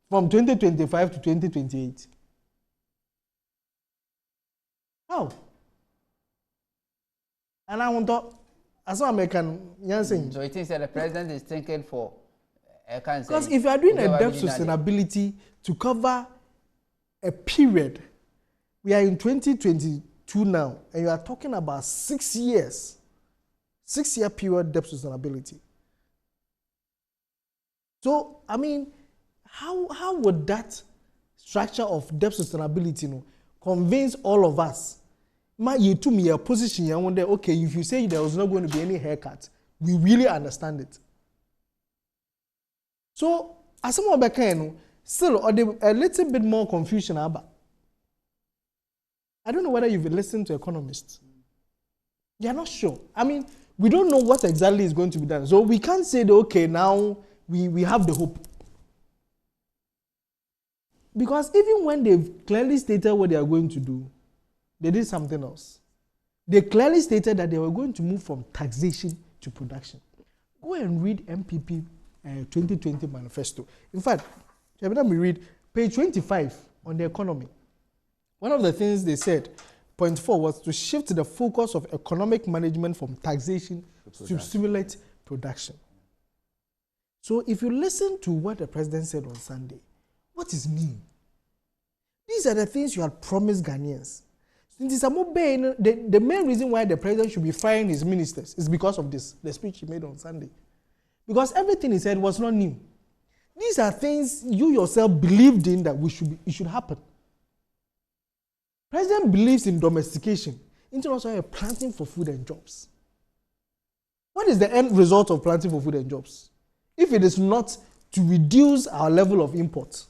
from 2025 to 2028. How? And I want to, as an American, so it seems that the president is thinking for, I can't say. Because if you are doing a debt sustainability to cover a period, we are in 2022 now, and you are talking about 6 years. 6-year period debt sustainability. So, I mean, how would that structure of debt sustainability convince all of us? You took me a position, okay, if you say there was not going to be any haircut, we really understand it. So, as someone back still, a little bit more confusion about. I don't know whether you've listened to economists. They are not sure. I mean, we don't know what exactly is going to be done. So we can't say that, okay, now we have the hope. Because even when they've clearly stated what they are going to do, they did something else. They clearly stated that they were going to move from taxation to production. Go and read MPP 2020 manifesto. In fact, let me read page 25 on the economy. One of the things they said, point 4, was to shift the focus of economic management from taxation to stimulate production. So if you listen to what the president said on Sunday, what is mean? These are the things you had promised Ghanaians. The main reason why the president should be firing his ministers is because of this, the speech he made on Sunday. Because everything he said was not new. These are things you yourself believed in that it should happen. President believes in domestication. Into also a planting for food and jobs. What is the end result of planting for food and jobs? If it is not to reduce our level of import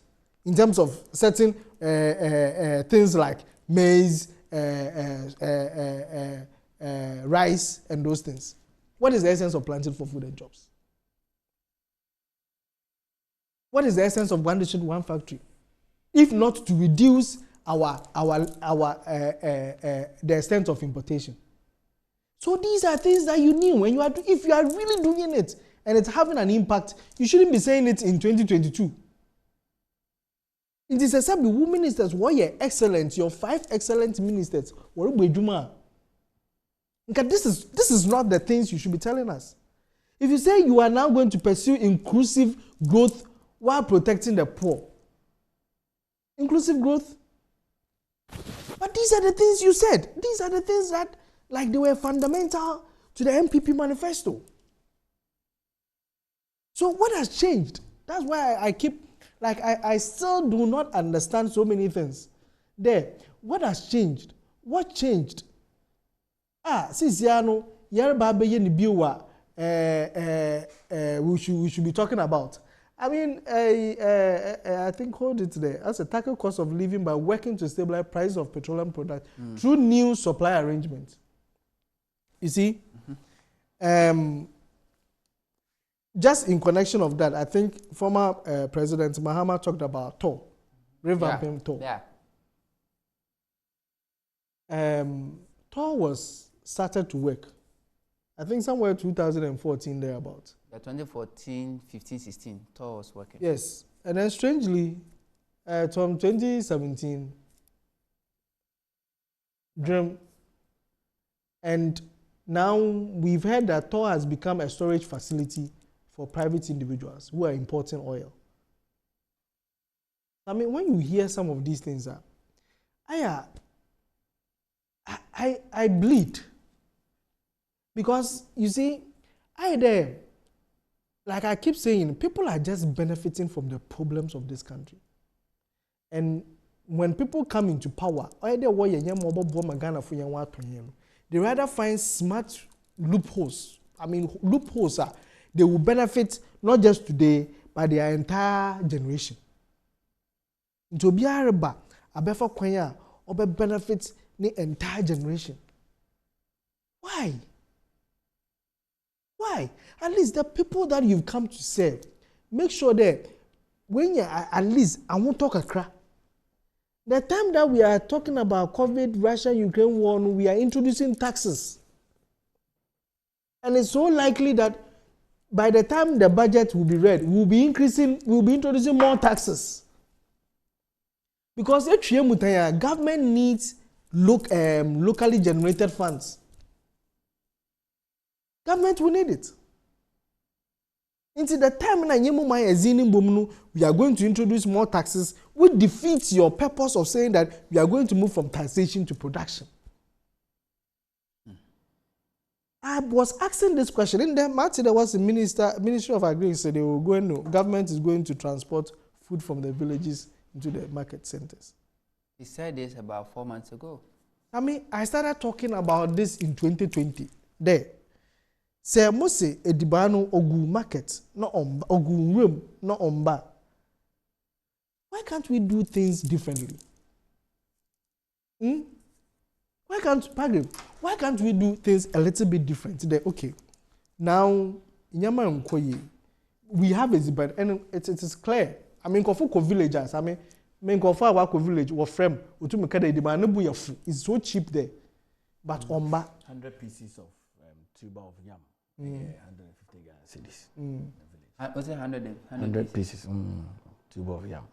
in terms of certain things like maize, rice, and those things. What is the essence of planting for food and jobs? What is the essence of one district, one factory? If not to reduce the extent of importation. So these are things that you knew when you are, if you are really doing it and it's having an impact, you shouldn't be saying it in 2022. It is a sabi who ministers were excellent, your 5 excellent ministers were this is not the things you should be telling us. If you say you are now going to pursue inclusive growth while protecting the poor, inclusive growth. But these are the things you said. These are the things that, like, they were fundamental to the MPP manifesto. So what has changed? That's why I keep, like, I still do not understand so many things. There, what has changed? What changed? Since Yano, Yarba Beyen Biwa, we should be talking about. I mean, I think hold it there. As a tackle cost of living by working to stabilize price of petroleum products through new supply arrangements. You see, just in connection of that, I think former President Mahama talked about TOR, revamping TOR. Yeah. TOR was started to work. I think somewhere 2014 thereabouts. Yeah, 2014, 15, 16, TOR was working. Yes, and then strangely, from 2017, and now we've heard that TOR has become a storage facility for private individuals who are importing oil. I mean, when you hear some of these things, I bleed. Because, you see, like I keep saying, people are just benefiting from the problems of this country. And when people come into power, they rather find smart loopholes. I mean, loopholes they will benefit not just today, but their entire generation. To be a better kwanya, or benefit the entire generation. Why? Why? At least the people that you've come to serve, make sure that when you at least, I won't talk a crap. The time that we are talking about COVID, Russia-Ukraine war, we are introducing taxes. And it's so likely that by the time the budget will be read, we'll be introducing more taxes. Because government needs locally generated funds. Government will need it. Until the time we are going to introduce more taxes, which defeats your purpose of saying that we are going to move from taxation to production. I was asking this question. In there, Martin, there was a Ministry of Agri said government is going to transport food from the villages into the market centers. He said this about 4 months ago. I mean, I started talking about this in 2020. There. Say Mose Edibano Ogu market, not on Ogu room, not on bar. Why can't we do things differently? Why can't we do things a little bit different? Today, okay. Now, we have a Ziban, and it is clear. I mean, Kofuko villagers, I mean Kofu Awako village or frame, it's so cheap there. But on bar 100 pieces of tuber of yam. 150 Ghana cedis. Was it 100 pieces? Tuber of yam.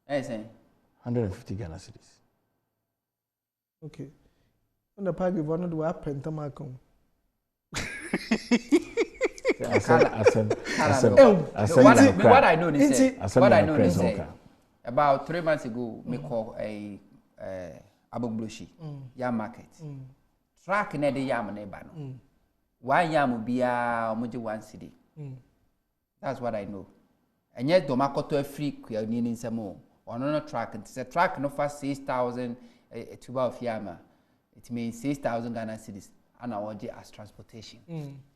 150 Ghana cedis. Okay. On the park, if one do a pentamacon. What I know is about 3 months ago, we call a Aboglushi yam market. Track near the yam nebano. Why yam be a muji 1 cedi? That's what I know. And yet, Domakoto free queer needing some more. On a track, and it's a track no for 6,000 a tuber of yama, it means 6,000 Ghana cedis and I want as transportation.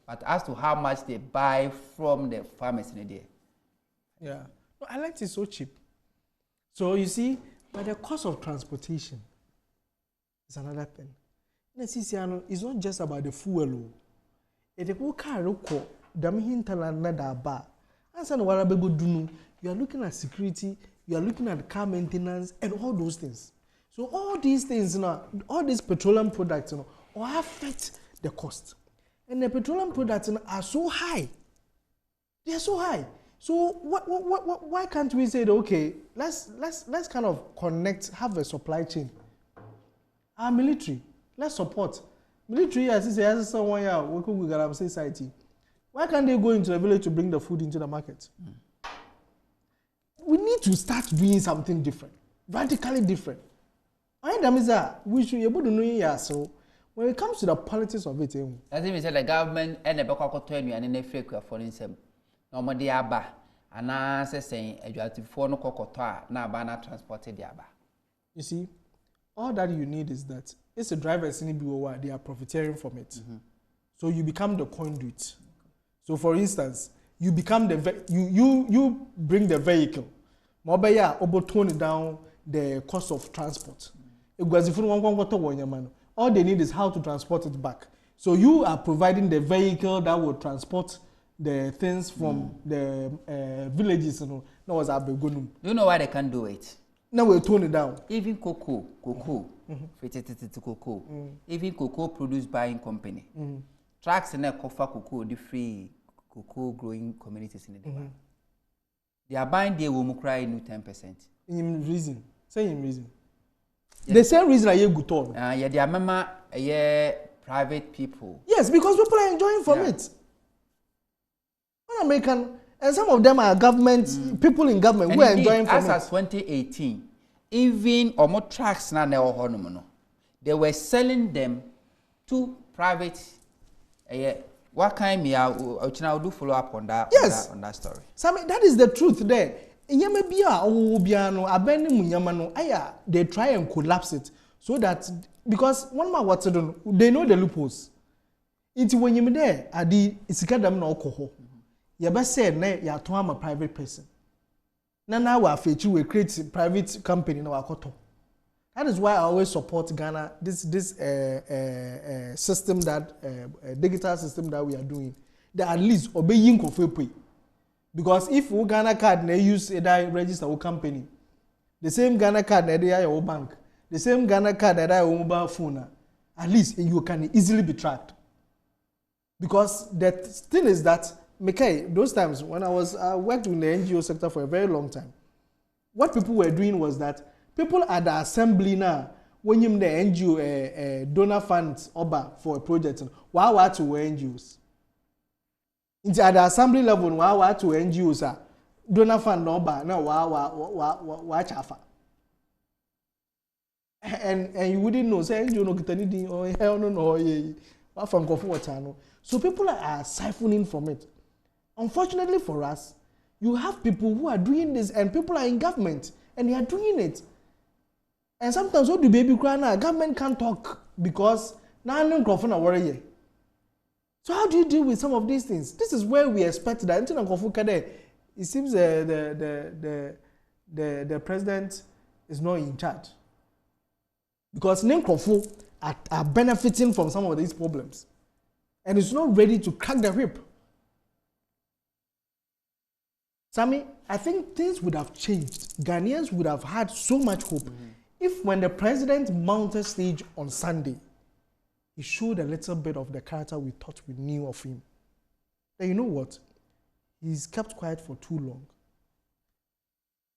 But as to how much they buy from the farmers in a day. Yeah. No, I like it so cheap. So you see, but the cost of transportation is another thing. It's not just about the fuel. If you car roko, dami hinterland na da ba. Answer no wara bebo dunu. You are looking at security, you are looking at car maintenance and all those things. So all these things, all these petroleum products, will affect the cost. And the petroleum products are so high. They are so high. So why can't we say that, okay, let's kind of connect, have a supply chain. Our military, let's support. Military, as I say, someone here working with Garam society. Why can't they go into the village to bring the food into the market? We need to start doing something different, radically different. We should be able to know so when it comes to the politics of it. As if we said the government and the Boko Tony and the fake for instance, no more diaba, and I say, a duty for no cocoa, now banner transported diaba. You see, all that you need is that it's a driver's in BOA, they are profiteering from it. So you become the conduit. So for instance, you become the you bring the vehicle. Mobile obo tone down the cost of transport. All they need is how to transport it back. So you are providing the vehicle that will transport the things from the villages. Do you know why they can't do it? Now we'll tone it down. Even cocoa, even cocoa produced by company. Tracks in a cocoa, the free cocoa growing communities in the demand. They are buying the woman cry new 10%. In reason, say in reason. Yes. The same reason I hear good talk. Yeah, they are mama, private people. Yes, because people are enjoying from it. American, and some of them are government people in government who are enjoying from it. As 2018, even more tracks now they were selling them to private. What kind of do follow up on that? Yes. On that story. So that is the truth there. They try and collapse it so that because one man what to do, they know the loopholes. Into when you there, adi isikadam na alcohol. You best say na ya to am a private person. Now we have we create a private company na wakoto. That is why I always support Ghana this system that digital system that we are doing. That at least obeying pay. Because if we Ghana card they use that register our company, the same Ghana card that they are your bank, the same Ghana card that are your mobile phone, at least you can easily be tracked. Because the thing is that those times when I worked in the NGO sector for a very long time, what people were doing was that people at the assembly now, when you the NGO donor funds for a project, why to NGOs? At the assembly level, why to NGOs donor fund oba now why chafa. And you wouldn't know say NGO no get anything or hell no what from Kofu. So people are siphoning from it. Unfortunately for us, you have people who are doing this and people are in government and they are doing it. And sometimes what do baby cry now? Government can't talk because now no microphone are worrying. So how do you deal with some of these things? This is where we expect that. It seems the president is not in charge because Nkrofo are benefiting from some of these problems, and it's not ready to crack the whip. Sammy, I think things would have changed. Ghanaians would have had so much hope if when the president mounted stage on Sunday, he showed a little bit of the character we thought we knew of him. Then you know what? He's kept quiet for too long.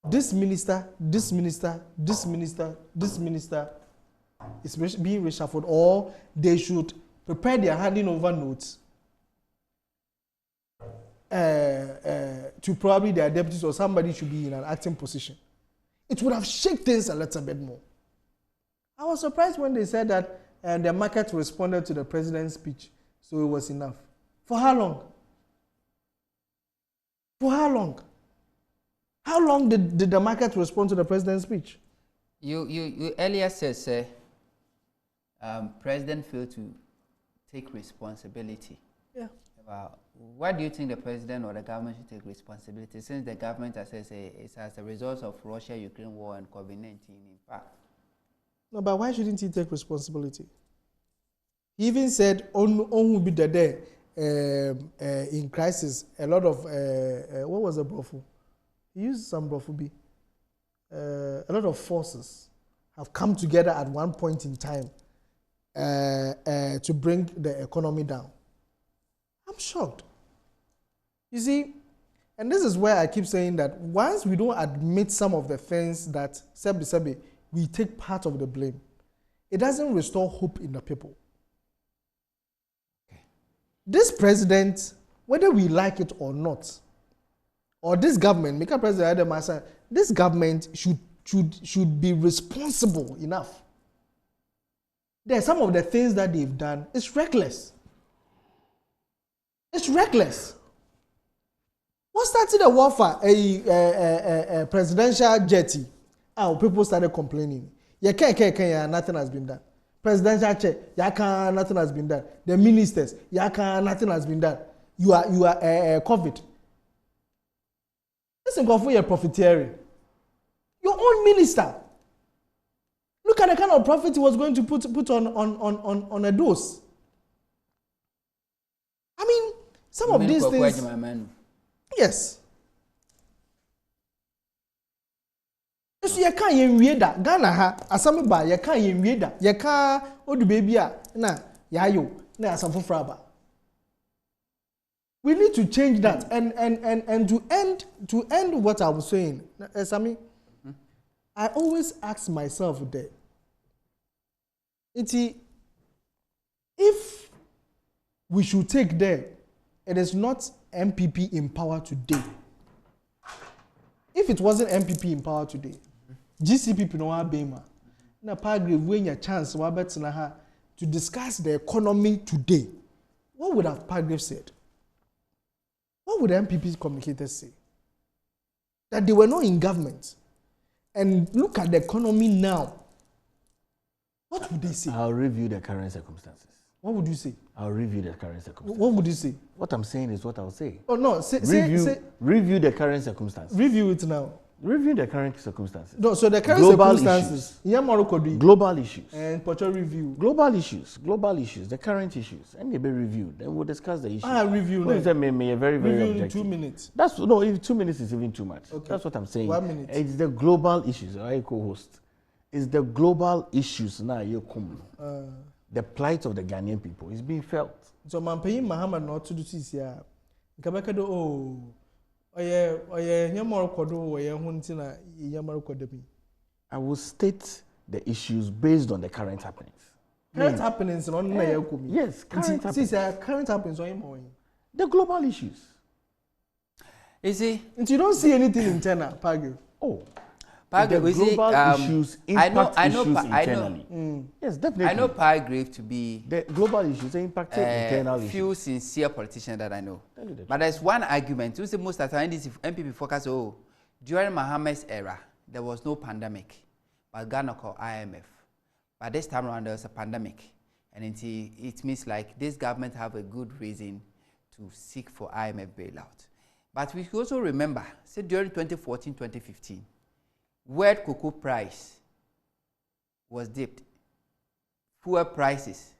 This minister is being reshuffled, or they should prepare their handing over notes to probably their deputies, or somebody should be in an acting position. It would have shaken things a little bit more. I was surprised when they said that the market responded to the president's speech, so it was enough. For how long? For how long? How long did the market respond to the president's speech? You earlier said, President failed to take responsibility. Yeah. About why do you think the president or the government should take responsibility, since the government has said it's as a result of Russia-Ukraine war and COVID-19 in fact? No, but why shouldn't he take responsibility? He even said, on will be the day in crisis. A lot of what was the brofu? He used some brofu B. A lot of forces have come together at one point in time to bring the economy down. I'm shocked. You see, and this is where I keep saying that once we don't admit some of the things that Sebi, we take part of the blame, it doesn't restore hope in the people. Okay. This president, whether we like it or not, or this government, make a president Adam, this government should be responsible enough. There are some of the things that they've done. It's reckless. It's reckless. What started the warfare? A presidential jetty. People started complaining. Nothing has been done. Presidential chair, nothing has been done. The ministers, nothing has been done. You are COVID. Listen, go for your profiteering. Your own minister. Look at the kind of profit he was going to put on a dose. I mean, some of these things. Yes. So you can't even read that. Ghana ha asame ba you can't even read that. You can't odu baby na yayo na asam fraba. We need to change that and to end what I was saying. Sami, I always ask myself that if we should take there, it is not MPP in power today. If it wasn't MPP in power today, GCP no one bema. Na paragraph when your chance to discuss the economy today. What would have paragraph said? What would MPP communicators say? That they were not in government. And look at the economy now. What would they say? I'll review the current circumstances. What would you say? I'll review the current circumstances. What would you say? What I'm saying is what I'll say. Oh no, review the current circumstances. Review it now. Review the current circumstances. No, so the current global circumstances. Issues. Global issues. And portray review. Global issues, the current issues, and they be reviewed. Then we'll discuss the issues. Review. Well, may very review objective. In 2 minutes. That's no, if 2 minutes is even too much. Okay. That's what I'm saying. 1 minute. It's the global issues. I co-host. It's the global issues now. You come. The plight of the Ghanaian people is being felt. So man paying Mahama not to do this here. Nkabeka do oye nyamoro kodo oye hunti na nyamoro kodo bi. I will state the issues based on the current happenings. Current happenings on na yakomi. Yes, current happenings. Current happenings on him. The global issues. You see? And you don't see anything internal, Pagio. Oh. The global issues impact issues internally. Yes, definitely. I know Paragraph to be the global issues impact internal issues. Few sincere politicians that I know. But there's one argument. You see, most of the time, this MPP focus, during Mahama's era, there was no pandemic. But Ghana called IMF. But this time around, there was a pandemic. And it means like this government have a good reason to seek for IMF bailout. But we also remember, say during 2014-2015, world cocoa price was dipped. Fuel prices,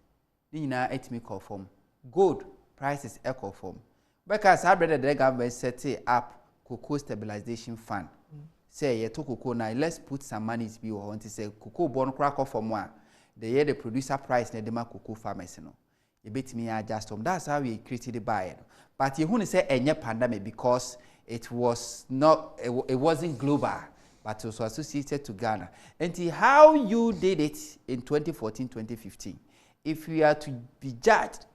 gold prices echo form. Because I read the government set up cocoa stabilization fund. Say you took cocoa now, let's put some money to be on to say cocoa born crack off from one. The year the producer price na dema cocoa farmers no. You bet me adjust them. That's how we created the buy. But you want to say any pandemic because it was not it wasn't global. But it was associated to Ghana. And how you did it in 2014-2015, if we are to be judged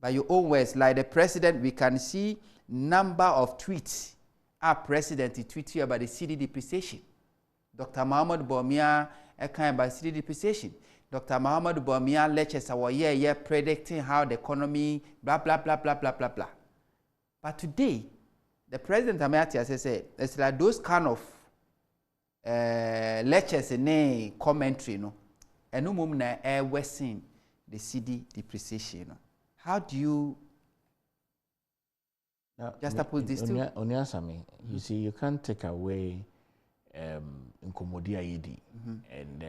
by your own words, like the president, we can see number of tweets. Our president tweeted about the cedi depreciation. Dr. Muhammad Bawumia about cedi depreciation. Dr. Muhammad Bawumia lectures our year predicting how the economy, blah, blah, blah, blah, blah, blah, blah. But today, the president Amatias said, it's like those kind of lectures and commentary no eno mum na worsen the cedi depreciation no. How do you juxtapose these two? You see, you can't take away Nkomodia Yidi and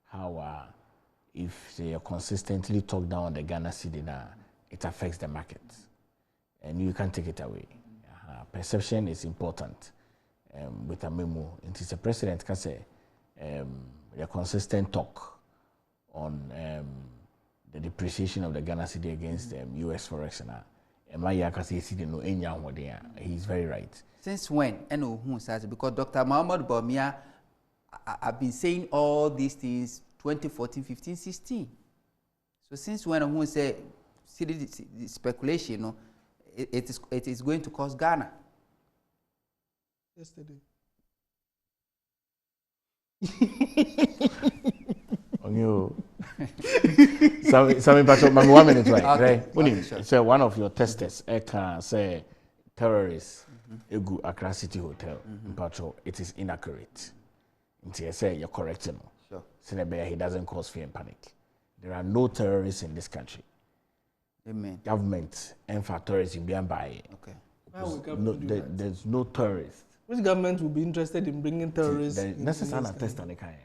how if they are consistently talk down on the Ghana cedi now, it affects the market. And you can't take it away. Perception is important with a memo. It is a president can say a consistent talk on the depreciation of the Ghana cedi against US Forex. He's very right. Since when? Because Dr. Muhammad Bawumia, I've been saying all these things 2014, 15, 16. So since when who say the speculation, no, it is going to cost Ghana? Yesterday. On you. Some but 1 minute right. Okay, sure. So one of your testers can say terrorists egu Accra City Hotel patrol, it is inaccurate. Until say you're correcting. Sure. Senebeya, he doesn't cause fear and panic. There are no terrorists in this country. Amen. Government and for terrorists in by. Okay. There's no terrorists. Which government will be interested in bringing terrorists? Necessary test on the kind.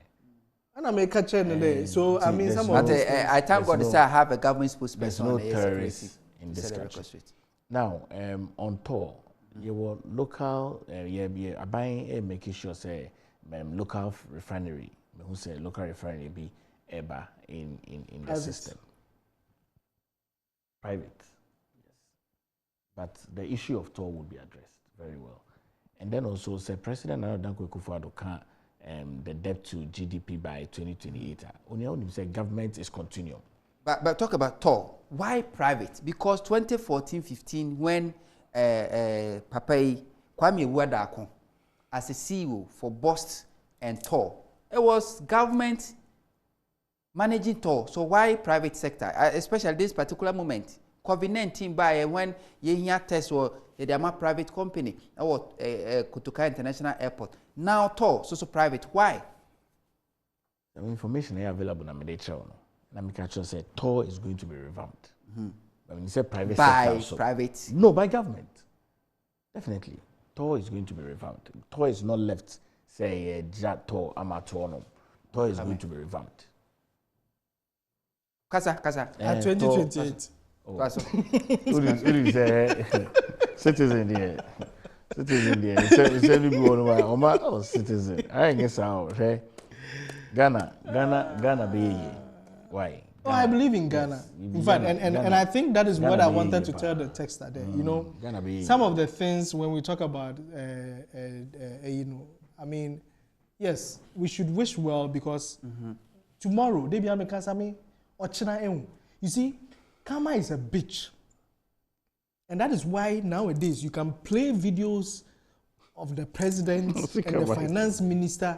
And I make a channel so I mean some of but I thank God to say I have a government spokesperson. There's no terrorists in this country. Now, on tour, you were local, buying making sure say local refinery, who say local refinery be ever in the system. Private, yes. But the issue of toll would be addressed very well. And then also say President Akufo Addo can the debt to GDP by 2028. Only say government is continuum. But talk about toll. Why private? Because 2014-15 when Papai Kwame Wadako as a CEO for Bost and toll, it was government managing toll. So why private sector? Especially this particular moment, COVID-19 by when you hear test or a private company or Kutuka International Airport. Now toll, so private. Why? The information is available on the channel. Let me catch you say toll is going to be revamped. But when you say private sector, by private? No, by government. Definitely. Toll is going to be revamped. Toll is not left, say, jet toll, amateur. Toll is going to be revamped. Kasa. At 2028. Citizen here. Citizen there. Citizen. I guess okay. Ghana be why? Oh, I believe in Ghana. Yes. In fact, and I think that is what I wanted to tell the texter there. You know, some of the things when we talk about, you know, I mean, yes, we should wish well because tomorrow, they be Kasami or China. You see, Kama is a bitch. And that is why nowadays you can play videos of the president and the finance minister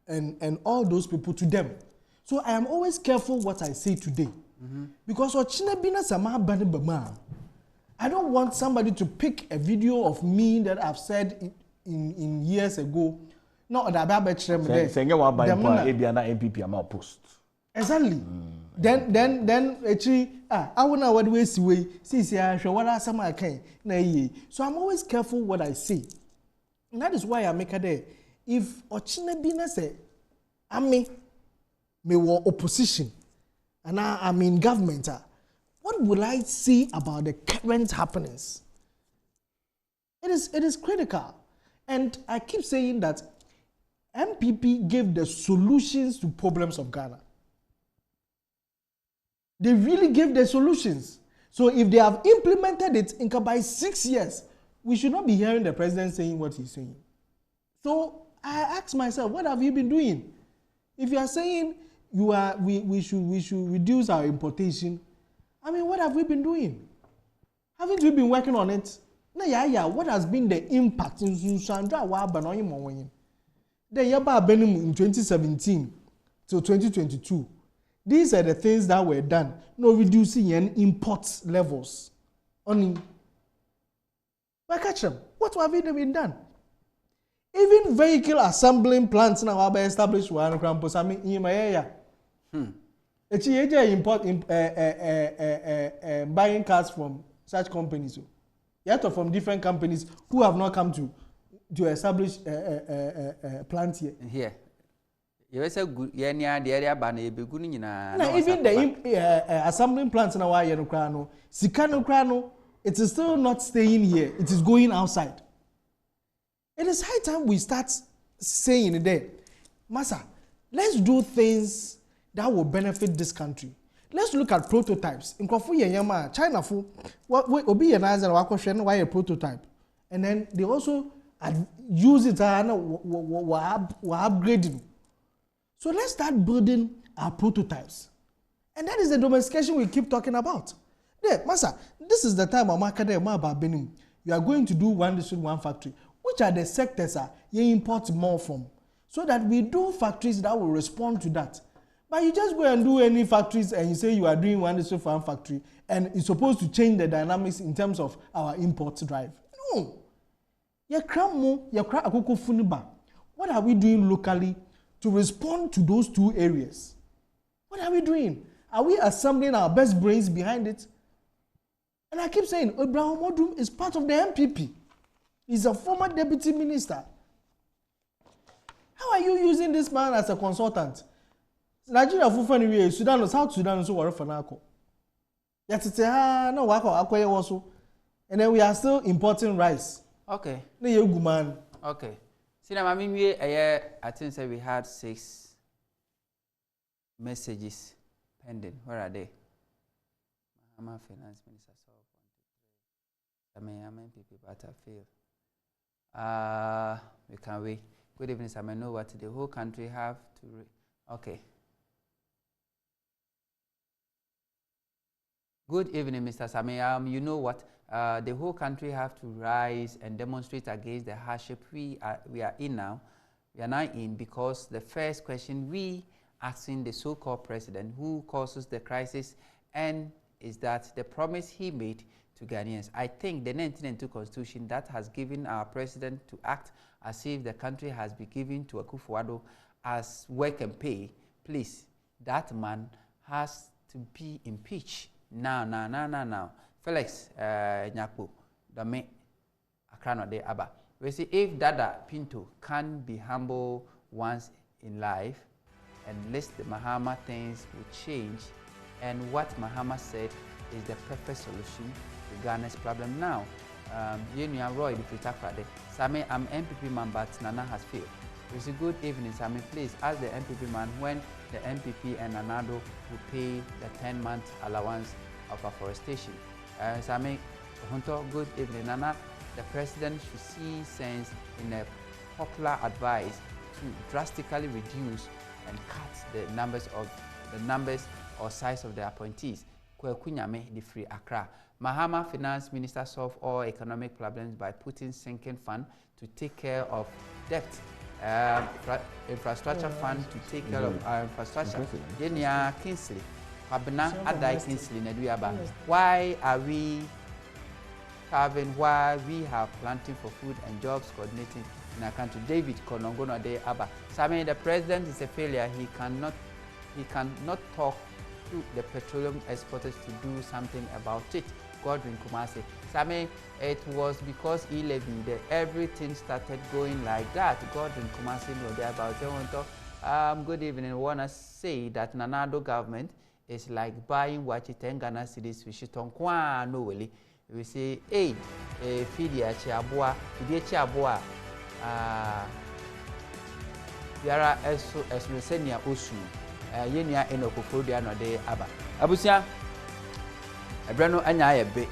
and all those people to them. So I am always careful what I say today. Because I don't want somebody to pick a video of me that I've said in years ago. No, exactly. Then actually, I want to what way see what are some I can. So I'm always careful what I say. And that is why I make a day. If Ochina Bina say, I'm me war opposition, and I'm in government, what will I say about the current happenings? It is critical. And I keep saying that MPP gave the solutions to problems of Ghana. They really gave the solutions. So if they have implemented it in by 6 years, we should not be hearing the president saying what he's saying. So I ask myself, what have you been doing? If you are saying we should reduce our importation, I mean, what have we been doing? Haven't we been working on it? No, what has been the impact in Sandra Wabanoi? The Yaba Benim in 2017 to 2022. These are the things that were done. No reducing any import levels. Only. But catch them. What have been done? Even vehicle assembling plants now are established one campus. I mean, in my area. It's import buying cars from such companies. Yet from different companies who have not come to establish plants here. Here. You say good. Yeah, near the area, but even the assembling plants now are Yenokrano. Sikano Krano. It is still not staying here. It is going outside. It is high time we start saying there, Masa, let's do things that will benefit this country. Let's look at prototypes. In China, obi why a prototype, and then they also use it and upgrading. So let's start building our prototypes, and that is the domestication we keep talking about. There, Masa, this is the time you are going to do one district, one factory. Which are the sectors you import more from, so that we do factories that will respond to that. But you just go and do any factories and you say you are doing one district, one factory, and it's supposed to change the dynamics in terms of our import drive. No. What are we doing locally to respond to those two areas? What are we doing? Are we assembling our best brains behind it? And I keep saying, Abraham Modum is part of the MPP. He's a former deputy minister. How are you using this man as a consultant? Nigeria Fufani, Sudan, South Sudan, so worry for Nako. Yet it's no wako also. And then we are still importing rice. Okay. Okay. See now, I think we had 6 messages pending. Where are they? Mahama Finance Minister solve 1, 2, 3. I mean, people battlefield. We can wait. Good evening, sir. I know what the whole country have to. Okay. Good evening, Mr. Same. You know what? The whole country have to rise and demonstrate against the hardship we are in now. We are now in because the first question we asking the so-called president who causes the crisis and is that the promise he made to Ghanaians. I think the 1992 constitution that has given our president to act as if the country has been given to Akufo Addo as work and pay. Please, that man has to be impeached. Now. Felix Nyakpo, Dame Akrano de Aba. We see if Dada Pinto can be humble once in life and list the Mahama things will change, and what Mahama said is the perfect solution to Ghana's problem now. Roy, Same, I'm MPP man, but Nana has failed. We say good evening, Same. Please ask the MPP man when the MPP and Nanado will pay the 10-month allowance of afforestation. Same, Hunter, good evening, Nana. The president should see sense in a popular advice to drastically reduce and cut the numbers or size of the appointees. Kwekunyame, the Free Accra. Mahama Finance Minister solve all economic problems by putting sinking fund to take care of debt. Infrastructure fund to take care of our infrastructure. Yenya Kingsley, Pabna Adai Kingsley Neduaba. Why are we having? Why we have planting for food and jobs coordinating in our country? David Konongono de Aba. Same, the president is a failure. He cannot talk to the petroleum exporters to do something about it. Godwin Kumasi. Same, it was because he levied that everything started going like that. Godwin Kumasi know there about good evening. I want to say that Nanado government is like buying what it and Ghana cities we should on kwa no really. We say, hey, Fidia Chiabua, Yara Esmesenia Osu, Yenia Enokofodia no de Aba. Abusia, a brano anya a bit.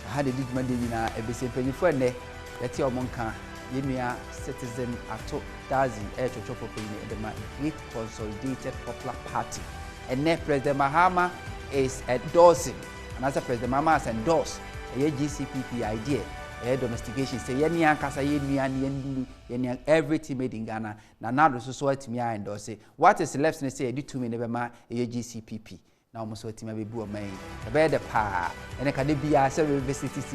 I had a big mandina, a bit penny for ne, that your monka, Yenia citizen at 2,000 air to chop up in the great consolidated popular party. And now President Mahama is endorsing, and as a President Mahama has endorsed a GCPP idea, a domestication, say, Yenia Casa, Yenia, everything made in Ghana. Now, so what me I endorse. What is left to say, I do to me never mind a GCPP. Now, almost what me be boo, man. A better pa, and a can be a 7 visit